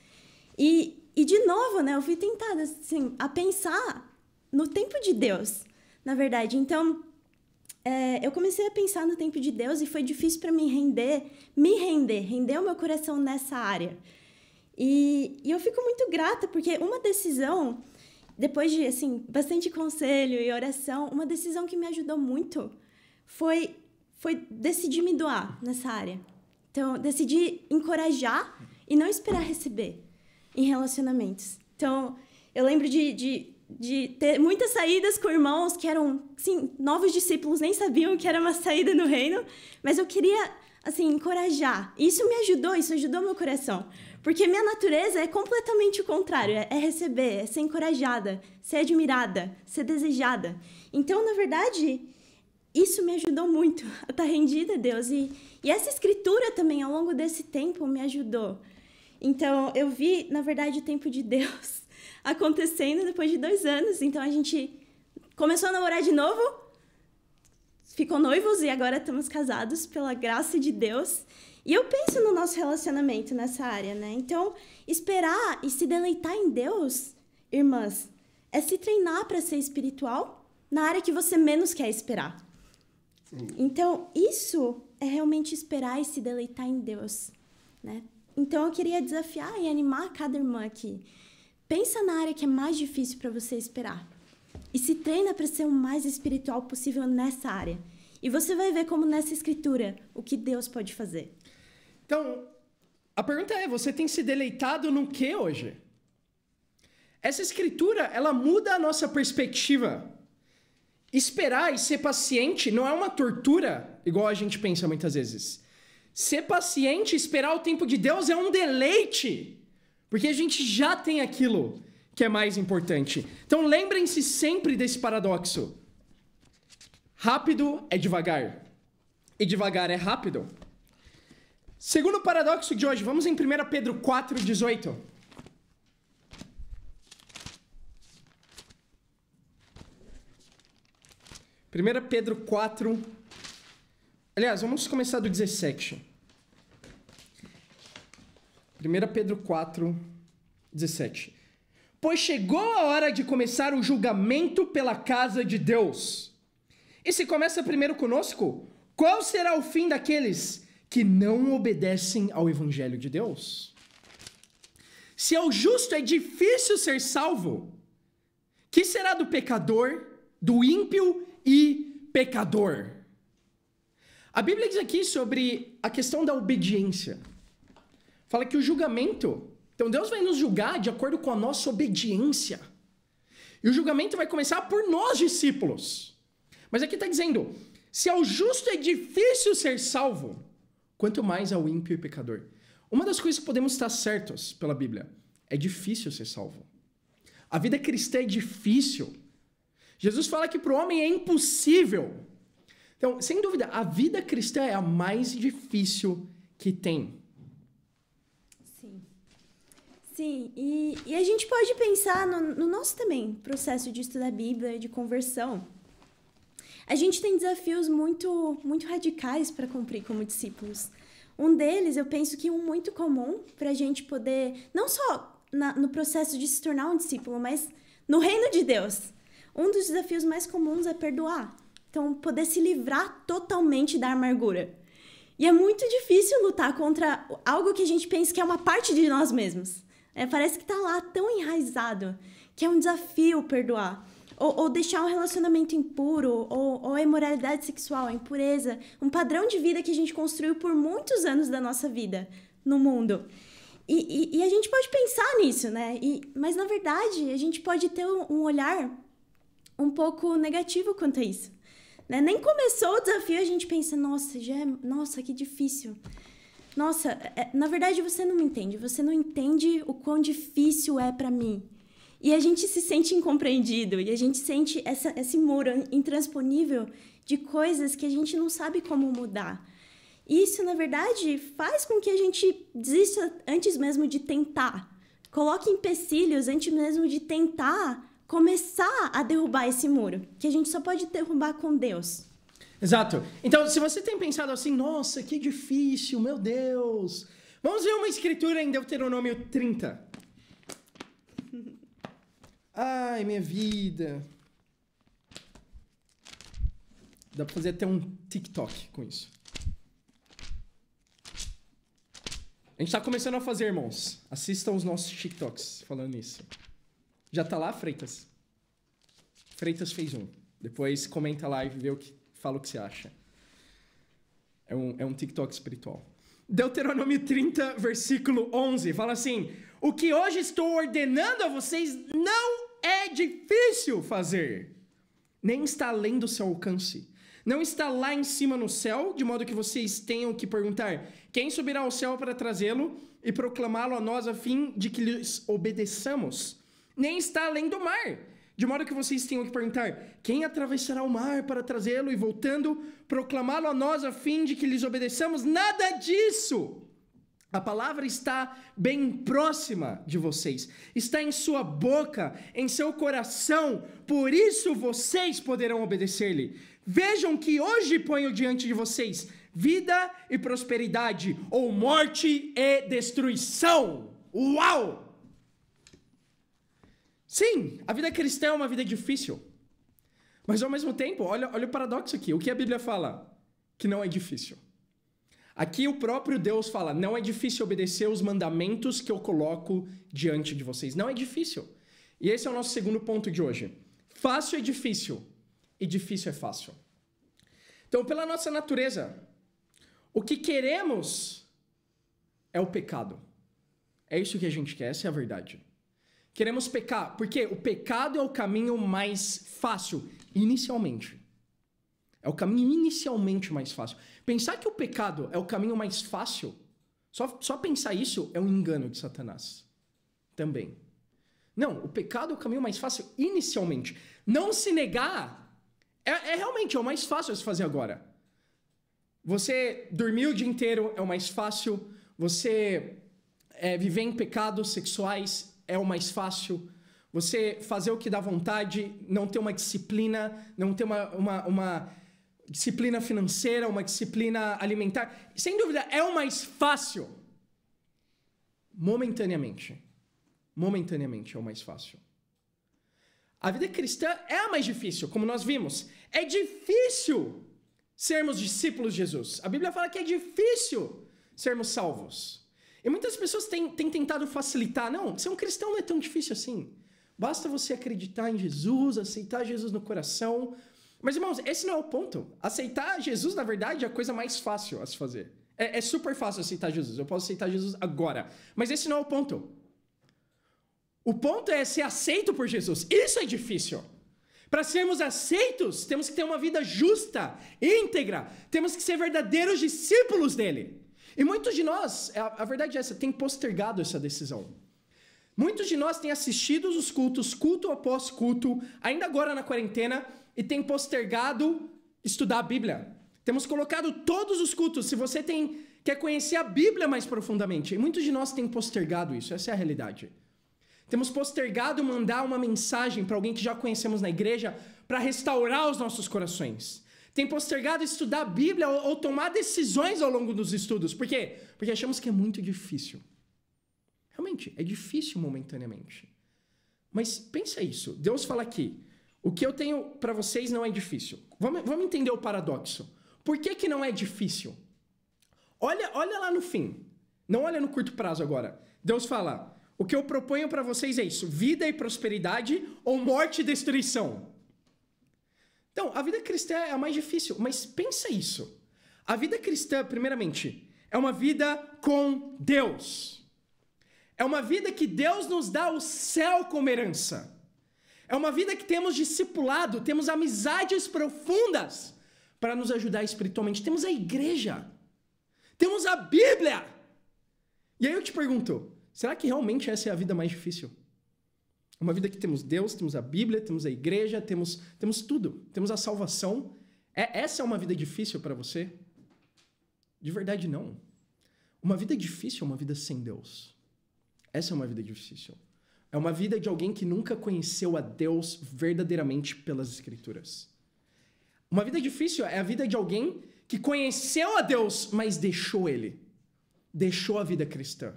E de novo, né, eu fui tentada assim, a pensar no tempo de Deus, na verdade. Então, eu comecei a pensar no tempo de Deus e foi difícil para mim render o meu coração nessa área. E eu fico muito grata, porque uma decisão depois de, assim, bastante conselho e oração, uma decisão que me ajudou muito foi decidir me doar nessa área. Então, decidi encorajar e não esperar receber em relacionamentos. Então, eu lembro de ter muitas saídas com irmãos que eram, assim, novos discípulos, nem sabiam que era uma saída no reino, mas eu queria, assim, encorajar. E isso ajudou meu coração. Porque minha natureza é completamente o contrário, é receber, é ser encorajada, ser admirada, ser desejada. Então, na verdade, isso me ajudou muito a estar rendida a Deus. E essa escritura também, ao longo desse tempo, me ajudou. Então, eu vi, na verdade, o tempo de Deus acontecendo depois de 2 anos. Então, a gente começou a namorar de novo, ficou noivos e agora estamos casados pela graça de Deus. E eu penso no nosso relacionamento nessa área, né? Então, esperar e se deleitar em Deus, irmãs, é se treinar para ser espiritual na área que você menos quer esperar. Então, isso é realmente esperar e se deleitar em Deus, né? Então, eu queria desafiar e animar cada irmã aqui. Pensa na área que é mais difícil para você esperar. E se treina para ser o mais espiritual possível nessa área. E você vai ver como nessa escritura, o que Deus pode fazer. Então, a pergunta é, você tem se deleitado no que hoje? Essa escritura, ela muda a nossa perspectiva. Esperar e ser paciente não é uma tortura, igual a gente pensa muitas vezes. Ser paciente e esperar o tempo de Deus é um deleite, porque a gente já tem aquilo que é mais importante. Então, lembrem-se sempre desse paradoxo. Rápido é devagar, e devagar é rápido. Segundo paradoxo de hoje, vamos em 1 Pedro 4,18. 1 Pedro 4... Aliás, vamos começar do 17. 1 Pedro 4, 17. Pois chegou a hora de começar o julgamento pela casa de Deus. E se começa primeiro conosco, qual será o fim daqueles que não obedecem ao Evangelho de Deus? Se ao justo é difícil ser salvo, que será do pecador, do ímpio e pecador? A Bíblia diz aqui sobre a questão da obediência. Fala que o julgamento... Então Deus vai nos julgar de acordo com a nossa obediência. E o julgamento vai começar por nós, discípulos. Mas aqui está dizendo, se ao justo é difícil ser salvo, quanto mais ao ímpio e pecador. Uma das coisas que podemos estar certos pela Bíblia, é difícil ser salvo. A vida cristã é difícil. Jesus fala que para o homem é impossível. Então, sem dúvida, a vida cristã é a mais difícil que tem. Sim, e a gente pode pensar no nosso também processo de estudar a Bíblia, de conversão. A gente tem desafios muito, muito radicais para cumprir como discípulos. Um deles, eu penso que um muito comum para a gente poder, não só no processo de se tornar um discípulo, mas no reino de Deus. Um dos desafios mais comuns é perdoar. Então, poder se livrar totalmente da amargura. E é muito difícil lutar contra algo que a gente pensa que é uma parte de nós mesmos. Parece que está lá tão enraizado que é um desafio perdoar. Ou deixar um relacionamento impuro, ou a imoralidade sexual, a impureza, um padrão de vida que a gente construiu por muitos anos da nossa vida no mundo. E a gente pode pensar nisso, né? Mas, na verdade, a gente pode ter um olhar um pouco negativo quanto a isso. Né? Nem começou o desafio, a gente pensa, nossa, que difícil. Nossa, na verdade você não me entende. Você não entende o quão difícil é para mim. E a gente se sente incompreendido. E a gente sente esse muro intransponível de coisas que a gente não sabe como mudar. Isso, na verdade, faz com que a gente desista antes mesmo de tentar. Coloque empecilhos antes mesmo de tentar começar a derrubar esse muro. Que a gente só pode derrubar com Deus. Exato. Então, se você tem pensado assim, nossa, que difícil, meu Deus. Vamos ver uma escritura em Deuteronômio 30. Ai, minha vida. Dá pra fazer até um TikTok com isso. A gente tá começando a fazer, irmãos. Assistam os nossos TikToks falando isso. Já tá lá, Freitas? Freitas fez um. Depois comenta lá e fala o que você acha. É um TikTok espiritual. Deuteronômio 30, versículo 11, fala assim: o que hoje estou ordenando a vocês não é difícil fazer, nem está além do seu alcance. Não está lá em cima no céu, de modo que vocês tenham que perguntar: quem subirá ao céu para trazê-lo e proclamá-lo a nós a fim de que lhes obedeçamos? Nem está além do mar, de modo que vocês tenham que perguntar: quem atravessará o mar para trazê-lo e, voltando, proclamá-lo a nós a fim de que lhes obedeçamos? Nada disso! A palavra está bem próxima de vocês, está em sua boca, em seu coração, por isso vocês poderão obedecer-lhe. Vejam que hoje ponho diante de vocês vida e prosperidade, ou morte e destruição. Uau! Sim, a vida cristã é uma vida difícil. Mas ao mesmo tempo, olha o paradoxo aqui. O que a Bíblia fala? Que não é difícil. Aqui o próprio Deus fala: não é difícil obedecer os mandamentos que eu coloco diante de vocês. Não é difícil. E esse é o nosso segundo ponto de hoje. Fácil é difícil e difícil é fácil. Então, pela nossa natureza, o que queremos é o pecado. É isso que a gente quer, essa é a verdade. Queremos pecar, porque o pecado é o caminho mais fácil, inicialmente. É o caminho inicialmente mais fácil. Pensar que o pecado é o caminho mais fácil, só pensar isso é um engano de Satanás. Também. Não, o pecado é o caminho mais fácil inicialmente. Não se negar realmente o mais fácil a se fazer agora. Você dormir o dia inteiro é o mais fácil. Você viver em pecados sexuais é o mais fácil. Você fazer o que dá vontade, não ter uma disciplina, não ter uma disciplina financeira, uma disciplina alimentar, sem dúvida, é o mais fácil. Momentaneamente. Momentaneamente é o mais fácil. A vida cristã é a mais difícil, como nós vimos. É difícil sermos discípulos de Jesus. A Bíblia fala que é difícil sermos salvos. E muitas pessoas têm tentado facilitar. Não, ser um cristão não é tão difícil assim. Basta você acreditar em Jesus, aceitar Jesus no coração. Mas, irmãos, esse não é o ponto. Aceitar Jesus, na verdade, é a coisa mais fácil a se fazer. É super fácil aceitar Jesus. Eu posso aceitar Jesus agora. Mas esse não é o ponto. O ponto é ser aceito por Jesus. Isso é difícil. Para sermos aceitos, temos que ter uma vida justa, íntegra. Temos que ser verdadeiros discípulos dele. E muitos de nós, a verdade é essa, tem postergado essa decisão. Muitos de nós têm assistido os cultos, culto após culto, ainda agora na quarentena, e tem postergado estudar a Bíblia. Temos colocado todos os cultos. Se você quer conhecer a Bíblia mais profundamente, e muitos de nós têm postergado isso, essa é a realidade. Temos postergado mandar uma mensagem para alguém que já conhecemos na igreja para restaurar os nossos corações. Tem postergado estudar a Bíblia ou tomar decisões ao longo dos estudos. Por quê? Porque achamos que é muito difícil. Realmente, é difícil momentaneamente. Mas pensa isso. Deus fala aqui: o que eu tenho para vocês não é difícil. Vamos entender o paradoxo. Por que não é difícil? Olha lá no fim. Não olha no curto prazo agora. Deus fala: o que eu proponho para vocês é isso: vida e prosperidade ou morte e destruição. Então, a vida cristã é a mais difícil, mas pensa isso. A vida cristã, primeiramente, é uma vida com Deus. É uma vida que Deus nos dá o céu como herança. É uma vida que temos discipulado, temos amizades profundas para nos ajudar espiritualmente. Temos a igreja. Temos a Bíblia. E aí eu te pergunto, será que realmente essa é a vida mais difícil? Uma vida que temos Deus, temos a Bíblia, temos a igreja, temos tudo. Temos a salvação. Essa é uma vida difícil para você? De verdade, não. Uma vida difícil é uma vida sem Deus. Essa é uma vida difícil. É uma vida de alguém que nunca conheceu a Deus verdadeiramente pelas Escrituras. Uma vida difícil é a vida de alguém que conheceu a Deus, mas deixou Ele. Deixou a vida cristã.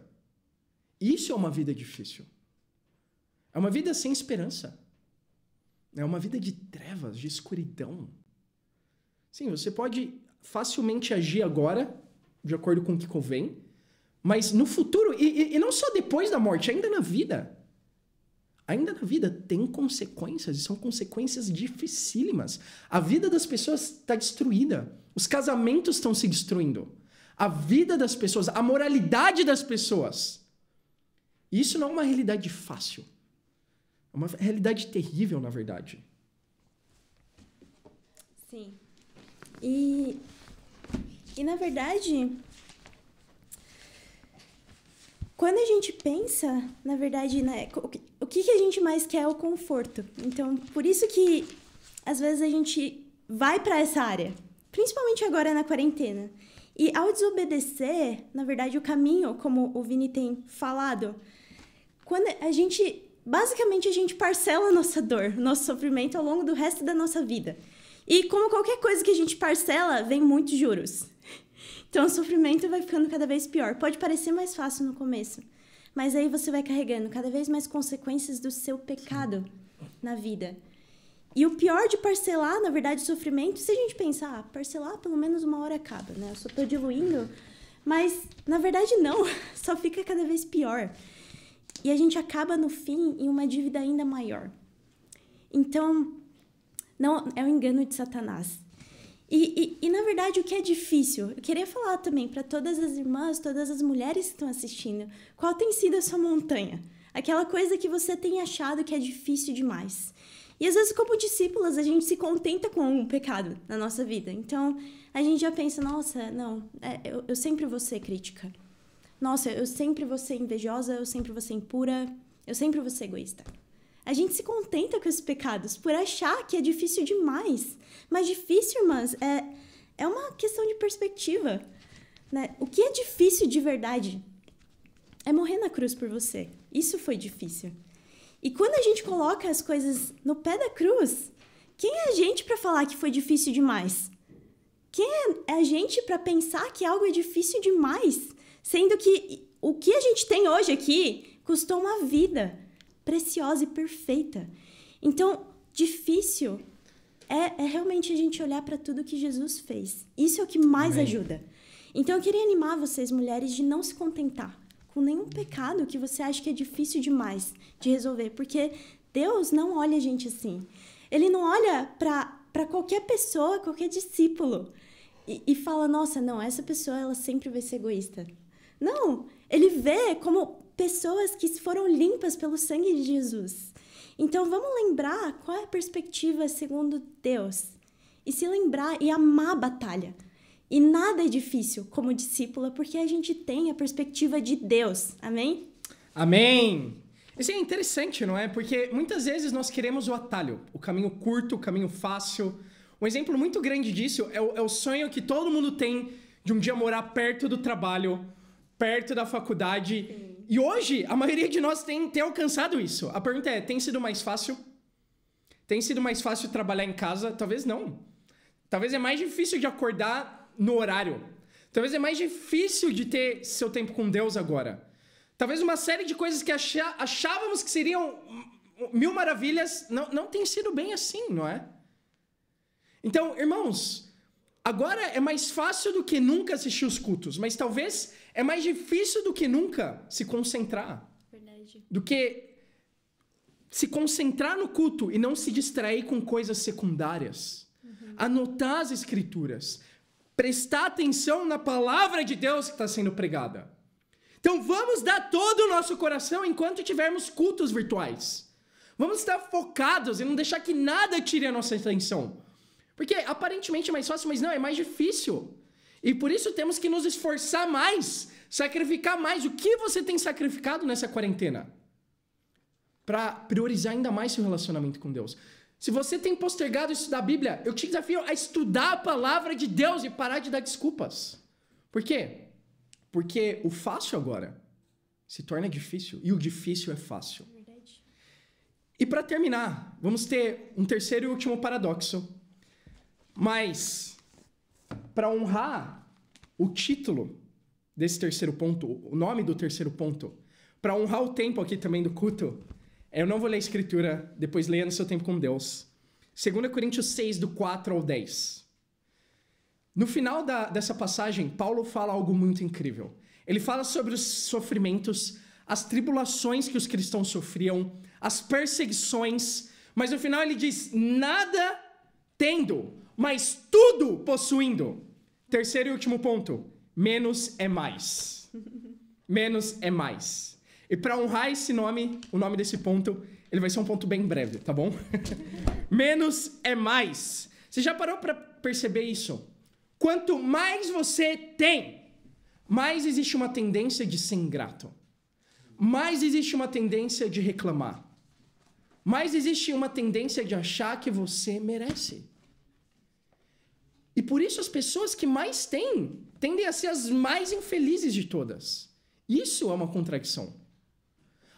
Isso é uma vida difícil. É uma vida sem esperança. É uma vida de trevas, de escuridão. Sim, você pode facilmente agir agora, de acordo com o que convém, mas no futuro, e não só depois da morte, ainda na vida. ainda na vida, tem consequências, e são consequências dificílimas. A vida das pessoas está destruída. Os casamentos estão se destruindo. A vida das pessoas, a moralidade das pessoas. Isso não é uma realidade fácil. É uma realidade terrível, na verdade. Sim. E na verdade, quando a gente pensa, na verdade, né, o que a gente mais quer é o conforto. Então, por isso que, às vezes, a gente vai para essa área. Principalmente agora na quarentena. E ao desobedecer, na verdade, o caminho, como o Vini tem falado, quando basicamente a gente parcela a nossa dor, nosso sofrimento ao longo do resto da nossa vida. E como qualquer coisa que a gente parcela, vem muitos juros. Então o sofrimento vai ficando cada vez pior. Pode parecer mais fácil no começo, mas aí você vai carregando cada vez mais consequências do seu pecado na vida. E o pior de parcelar, na verdade, o sofrimento, se a gente pensar, parcelar pelo menos 1 hora acaba, né? Eu só tô diluindo, mas na verdade não, só fica cada vez pior. E a gente acaba no fim em uma dívida ainda maior. Então, não é um engano de Satanás. E na verdade, o que é difícil? Eu queria falar também para todas as irmãs, todas as mulheres que estão assistindo, qual tem sido a sua montanha? Aquela coisa que você tem achado que é difícil demais. E às vezes, como discípulas, a gente se contenta com o pecado na nossa vida. Então, a gente já pensa, nossa, não, eu sempre vou ser crítica. Nossa, eu sempre vou ser invejosa, eu sempre vou ser impura, eu sempre vou ser egoísta. A gente se contenta com esses pecados por achar que é difícil demais. Mas difícil, irmãs, é uma questão de perspectiva, né? O que é difícil de verdade é morrer na cruz por você. Isso foi difícil. E quando a gente coloca as coisas no pé da cruz, quem é a gente para falar que foi difícil demais? Quem é a gente para pensar que algo é difícil demais? Sendo que o que a gente tem hoje aqui custou uma vida preciosa e perfeita. Então, difícil é realmente a gente olhar para tudo que Jesus fez. Isso é o que mais ajuda. Então, eu queria animar vocês, mulheres, de não se contentar com nenhum pecado que você acha que é difícil demais de resolver, porque Deus não olha a gente assim. Ele não olha para qualquer pessoa, qualquer discípulo e fala, nossa, não, essa pessoa ela sempre vai ser egoísta. Não, ele vê como pessoas que foram limpas pelo sangue de Jesus. Então, vamos lembrar qual é a perspectiva segundo Deus. E se lembrar e amar a batalha. E nada é difícil como discípula, porque a gente tem a perspectiva de Deus. Amém? Amém! Isso é interessante, não é? Porque muitas vezes nós queremos o atalho, o caminho curto, o caminho fácil. Um exemplo muito grande disso é o sonho que todo mundo tem de um dia morar perto do trabalho, perto da faculdade. Sim. E hoje, a maioria de nós tem alcançado isso. A pergunta é, tem sido mais fácil? Tem sido mais fácil trabalhar em casa? Talvez não. Talvez é mais difícil de acordar no horário. Talvez é mais difícil de ter seu tempo com Deus agora. Talvez uma série de coisas que achávamos que seriam 1000 maravilhas não tem sido bem assim, não é? Então, irmãos, agora é mais fácil do que nunca assistir os cultos, mas talvez é mais difícil do que nunca se concentrar. Verdade. Do que se concentrar no culto e não se distrair com coisas secundárias. Uhum. Anotar as escrituras. Prestar atenção na palavra de Deus que está sendo pregada. Então vamos dar todo o nosso coração enquanto tivermos cultos virtuais. Vamos estar focados e não deixar que nada tire a nossa atenção. Porque aparentemente é mais fácil, mas não, é mais difícil. E por isso temos que nos esforçar mais, sacrificar mais. O que você tem sacrificado nessa quarentena? Para priorizar ainda mais seu relacionamento com Deus. Se você tem postergado estudar a Bíblia, eu te desafio a estudar a palavra de Deus e parar de dar desculpas. Por quê? Porque o fácil agora se torna difícil e o difícil é fácil. Verdade. E para terminar, vamos ter um terceiro e último paradoxo. Mas, para honrar o título desse terceiro ponto, o nome do terceiro ponto, para honrar o tempo aqui também do culto, eu não vou ler a escritura, depois leia no seu tempo com Deus. 2 Coríntios 6, do 4 ao 10. No final dessa passagem, Paulo fala algo muito incrível. Ele fala sobre os sofrimentos, as tribulações que os cristãos sofriam, as perseguições, mas no final ele diz, nada tendo, mas tudo possuindo. Terceiro e último ponto, menos é mais. Menos é mais. E para honrar esse nome, o nome desse ponto, ele vai ser um ponto bem breve, tá bom? Menos é mais. Você já parou para perceber isso? Quanto mais você tem, mais existe uma tendência de ser ingrato. Mais existe uma tendência de reclamar. Mais existe uma tendência de achar que você merece. E por isso as pessoas que mais têm tendem a ser as mais infelizes de todas. Isso é uma contradição.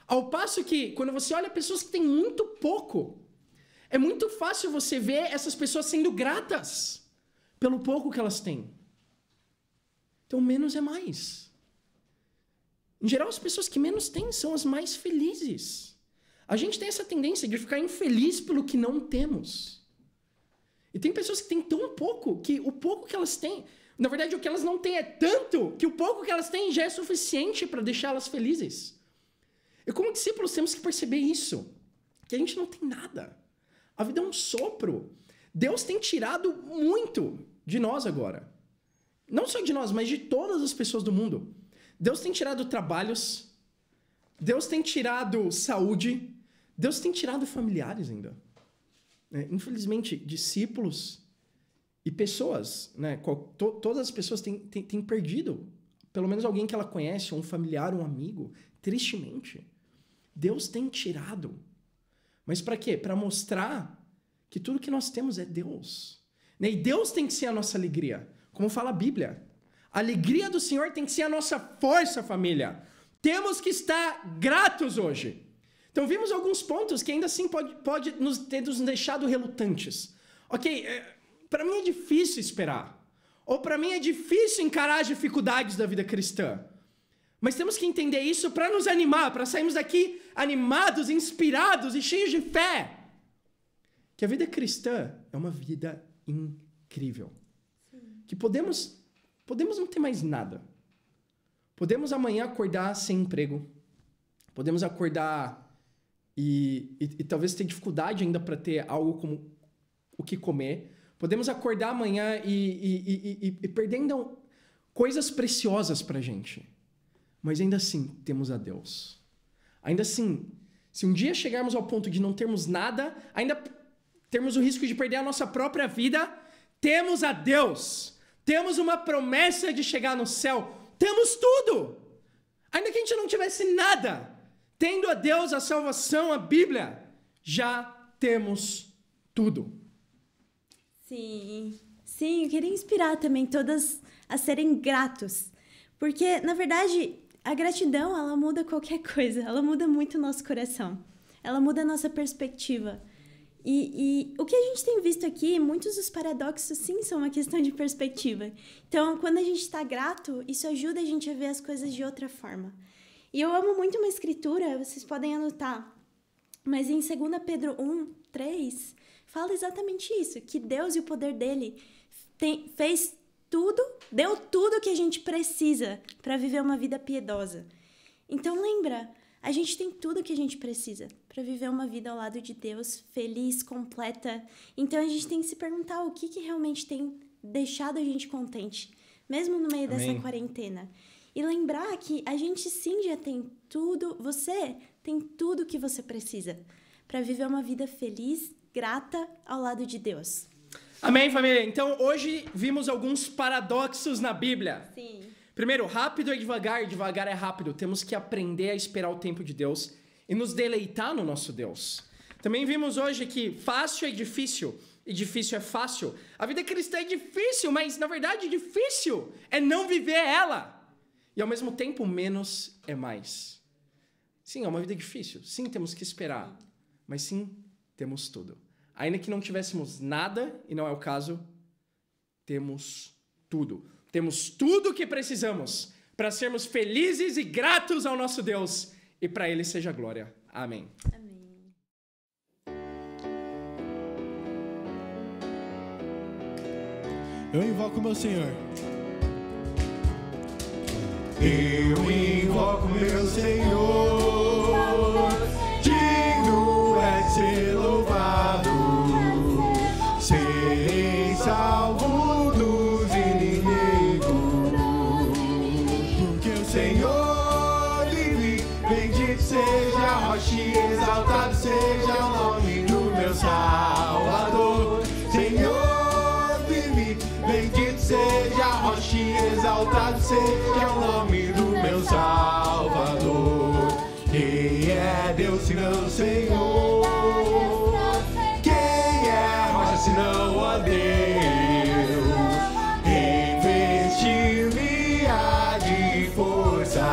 Ao passo que, quando você olha pessoas que têm muito pouco, é muito fácil você ver essas pessoas sendo gratas pelo pouco que elas têm. Então, menos é mais. Em geral, as pessoas que menos têm são as mais felizes. A gente tem essa tendência de ficar infeliz pelo que não temos. E tem pessoas que têm tão pouco que o pouco que elas têm... Na verdade, o que elas não têm é tanto que o pouco que elas têm já é suficiente para deixá-las felizes. E como discípulos temos que perceber isso. Que a gente não tem nada. A vida é um sopro. Deus tem tirado muito de nós agora. Não só de nós, mas de todas as pessoas do mundo. Deus tem tirado trabalhos. Deus tem tirado saúde. Deus tem tirado familiares ainda. Infelizmente, discípulos e pessoas, né? Todas as pessoas têm perdido pelo menos alguém que ela conhece, um familiar, um amigo, tristemente. Deus tem tirado. Mas para quê? Para mostrar que tudo que nós temos é Deus. E Deus tem que ser a nossa alegria. Como fala a Bíblia. A alegria do Senhor tem que ser a nossa força, família. Temos que estar gratos hoje. Então, vimos alguns pontos que ainda assim pode ter nos deixado relutantes. Ok, para mim é difícil esperar. Ou para mim é difícil encarar as dificuldades da vida cristã. Mas temos que entender isso para nos animar, para sairmos daqui animados, inspirados e cheios de fé. Que a vida cristã é uma vida incrível. Sim. Que podemos não ter mais nada. Podemos amanhã acordar sem emprego. Podemos acordar e talvez ter dificuldade ainda para ter algo como o que comer. Podemos acordar amanhã e perdendo coisas preciosas para a gente. Mas ainda assim, temos a Deus. Ainda assim, se um dia chegarmos ao ponto de não termos nada, ainda termos o risco de perder a nossa própria vida, temos a Deus. Temos uma promessa de chegar no céu. Temos tudo. Ainda que a gente não tivesse nada, tendo a Deus, a salvação, a Bíblia, já temos tudo. Sim, eu queria inspirar também todas a serem gratos. Porque, na verdade, a gratidão, ela muda qualquer coisa. Ela muda muito o nosso coração. Ela muda a nossa perspectiva. E o que a gente tem visto aqui, muitos dos paradoxos, sim, são uma questão de perspectiva. Então, quando a gente está grato, isso ajuda a gente a ver as coisas de outra forma. E eu amo muito uma escritura, vocês podem anotar, mas em 2 Pedro 1:3, fala exatamente isso, que Deus e o poder dele fez tudo, deu tudo que a gente precisa para viver uma vida piedosa. Então lembra, a gente tem tudo que a gente precisa para viver uma vida ao lado de Deus, feliz, completa. Então a gente tem que se perguntar o que realmente tem deixado a gente contente, mesmo no meio dessa quarentena. E lembrar que a gente sim já tem tudo, você tem tudo que você precisa para viver uma vida feliz, grata ao lado de Deus. Amém, família? Então, hoje vimos alguns paradoxos na Bíblia. Sim. Primeiro, rápido é devagar é rápido. Temos que aprender a esperar o tempo de Deus e nos deleitar no nosso Deus. Também vimos hoje que fácil é difícil e difícil é fácil. A vida cristã é difícil, mas, na verdade, difícil é não viver ela. E, ao mesmo tempo, menos é mais. Sim, é uma vida difícil. Sim, temos que esperar. Mas, sim, temos tudo. Ainda que não tivéssemos nada, e não é o caso, temos tudo. Temos tudo o que precisamos para sermos felizes e gratos ao nosso Deus. E para Ele seja a glória. Amém. Amém. Eu invoco meu Senhor. Eu invoco meu Senhor, digno rocha, exaltado seja o nome do meu Salvador. Quem é Deus senão o Senhor? Quem é rocha senão ó Deus? Reveste-me de força,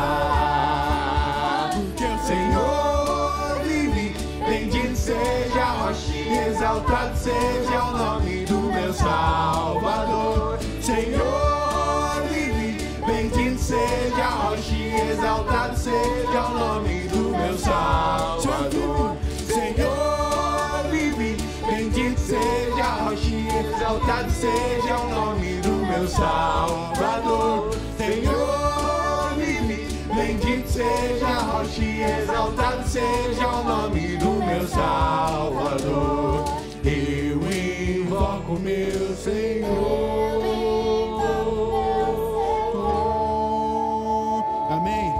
porque o Senhor vive. Bendito seja a rocha, exaltado seja o nome do meu Salvador. Senhor vive, bendito seja a rocha, exaltado seja o nome do meu Salvador. Senhor vive, bendito seja a rocha, exaltado seja o nome do meu Salvador. Senhor vive, bendito seja a rocha, exaltado seja o nome do meu Salvador. Eu invoco meu Senhor. Amém.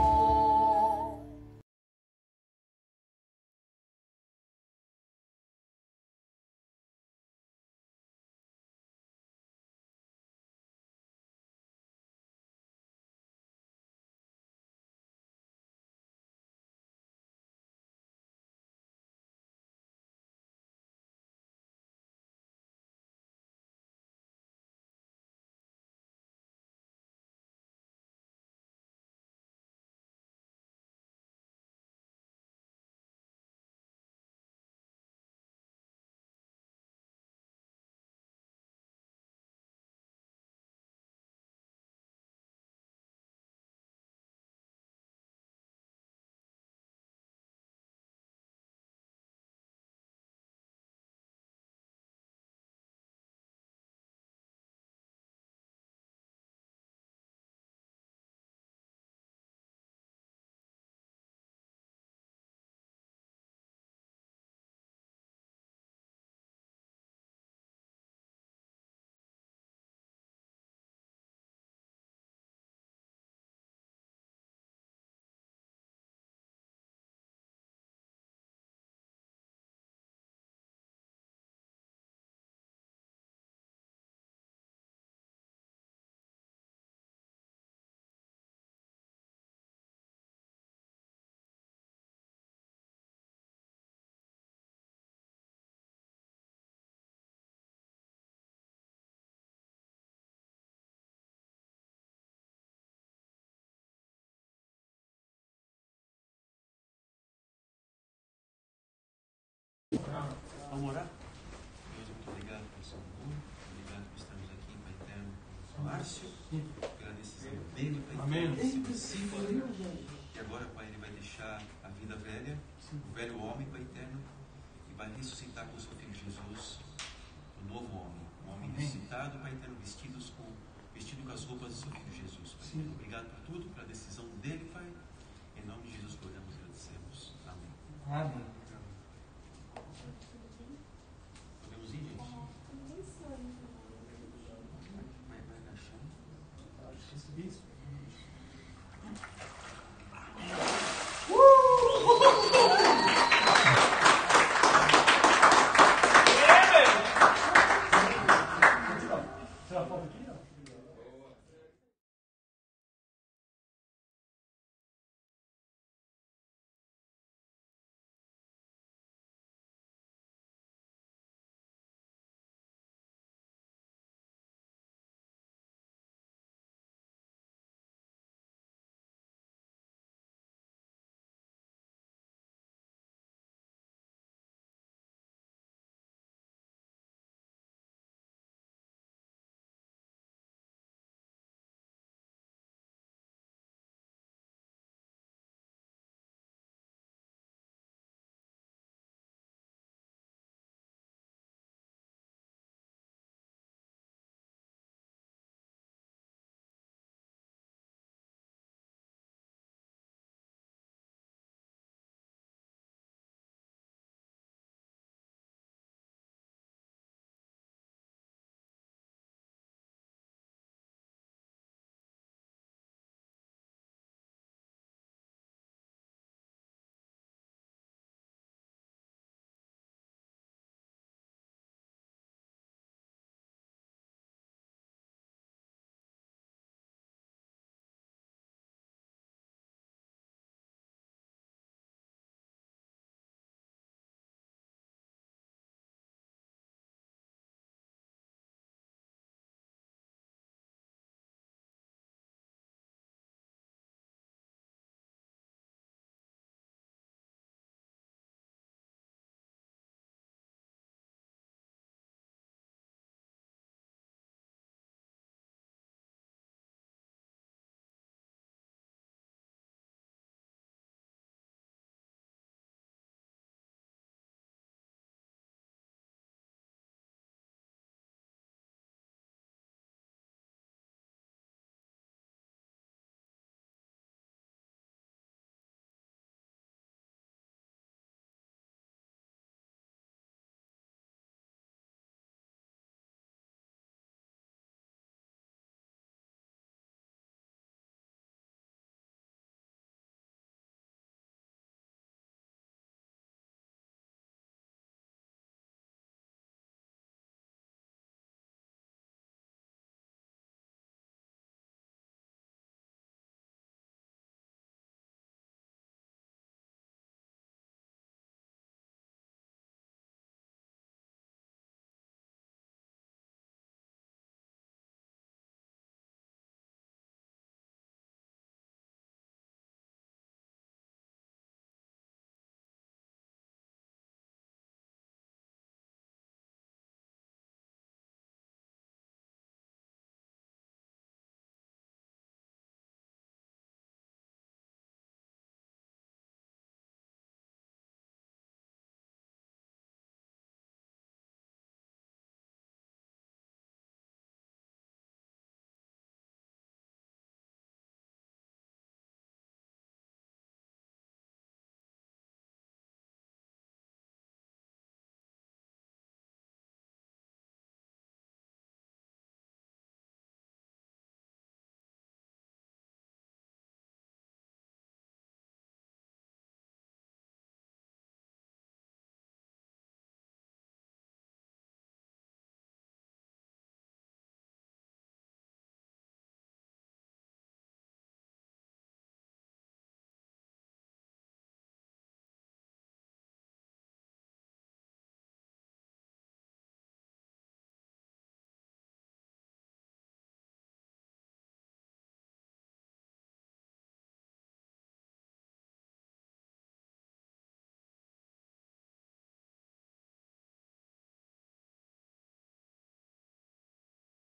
Vamos orar? Deus, muito obrigado pelo seu amor, obrigado por estarmos aqui, Pai eterno, Márcio, pela decisão dele, Pai eterno, esse versículo, que agora, Pai, ele vai deixar a vida velha, o velho homem, Pai eterno, e vai ressuscitar com o seu filho Jesus, o novo homem, um homem ressuscitado, Pai eterno, vestido com as roupas do seu filho Jesus, Pai eterno. Obrigado por tudo, pela decisão dele, Pai, em nome de Jesus, oramos e agradecemos. Amém. Amém. Podemos ir, gente? Vai agachando. Isso.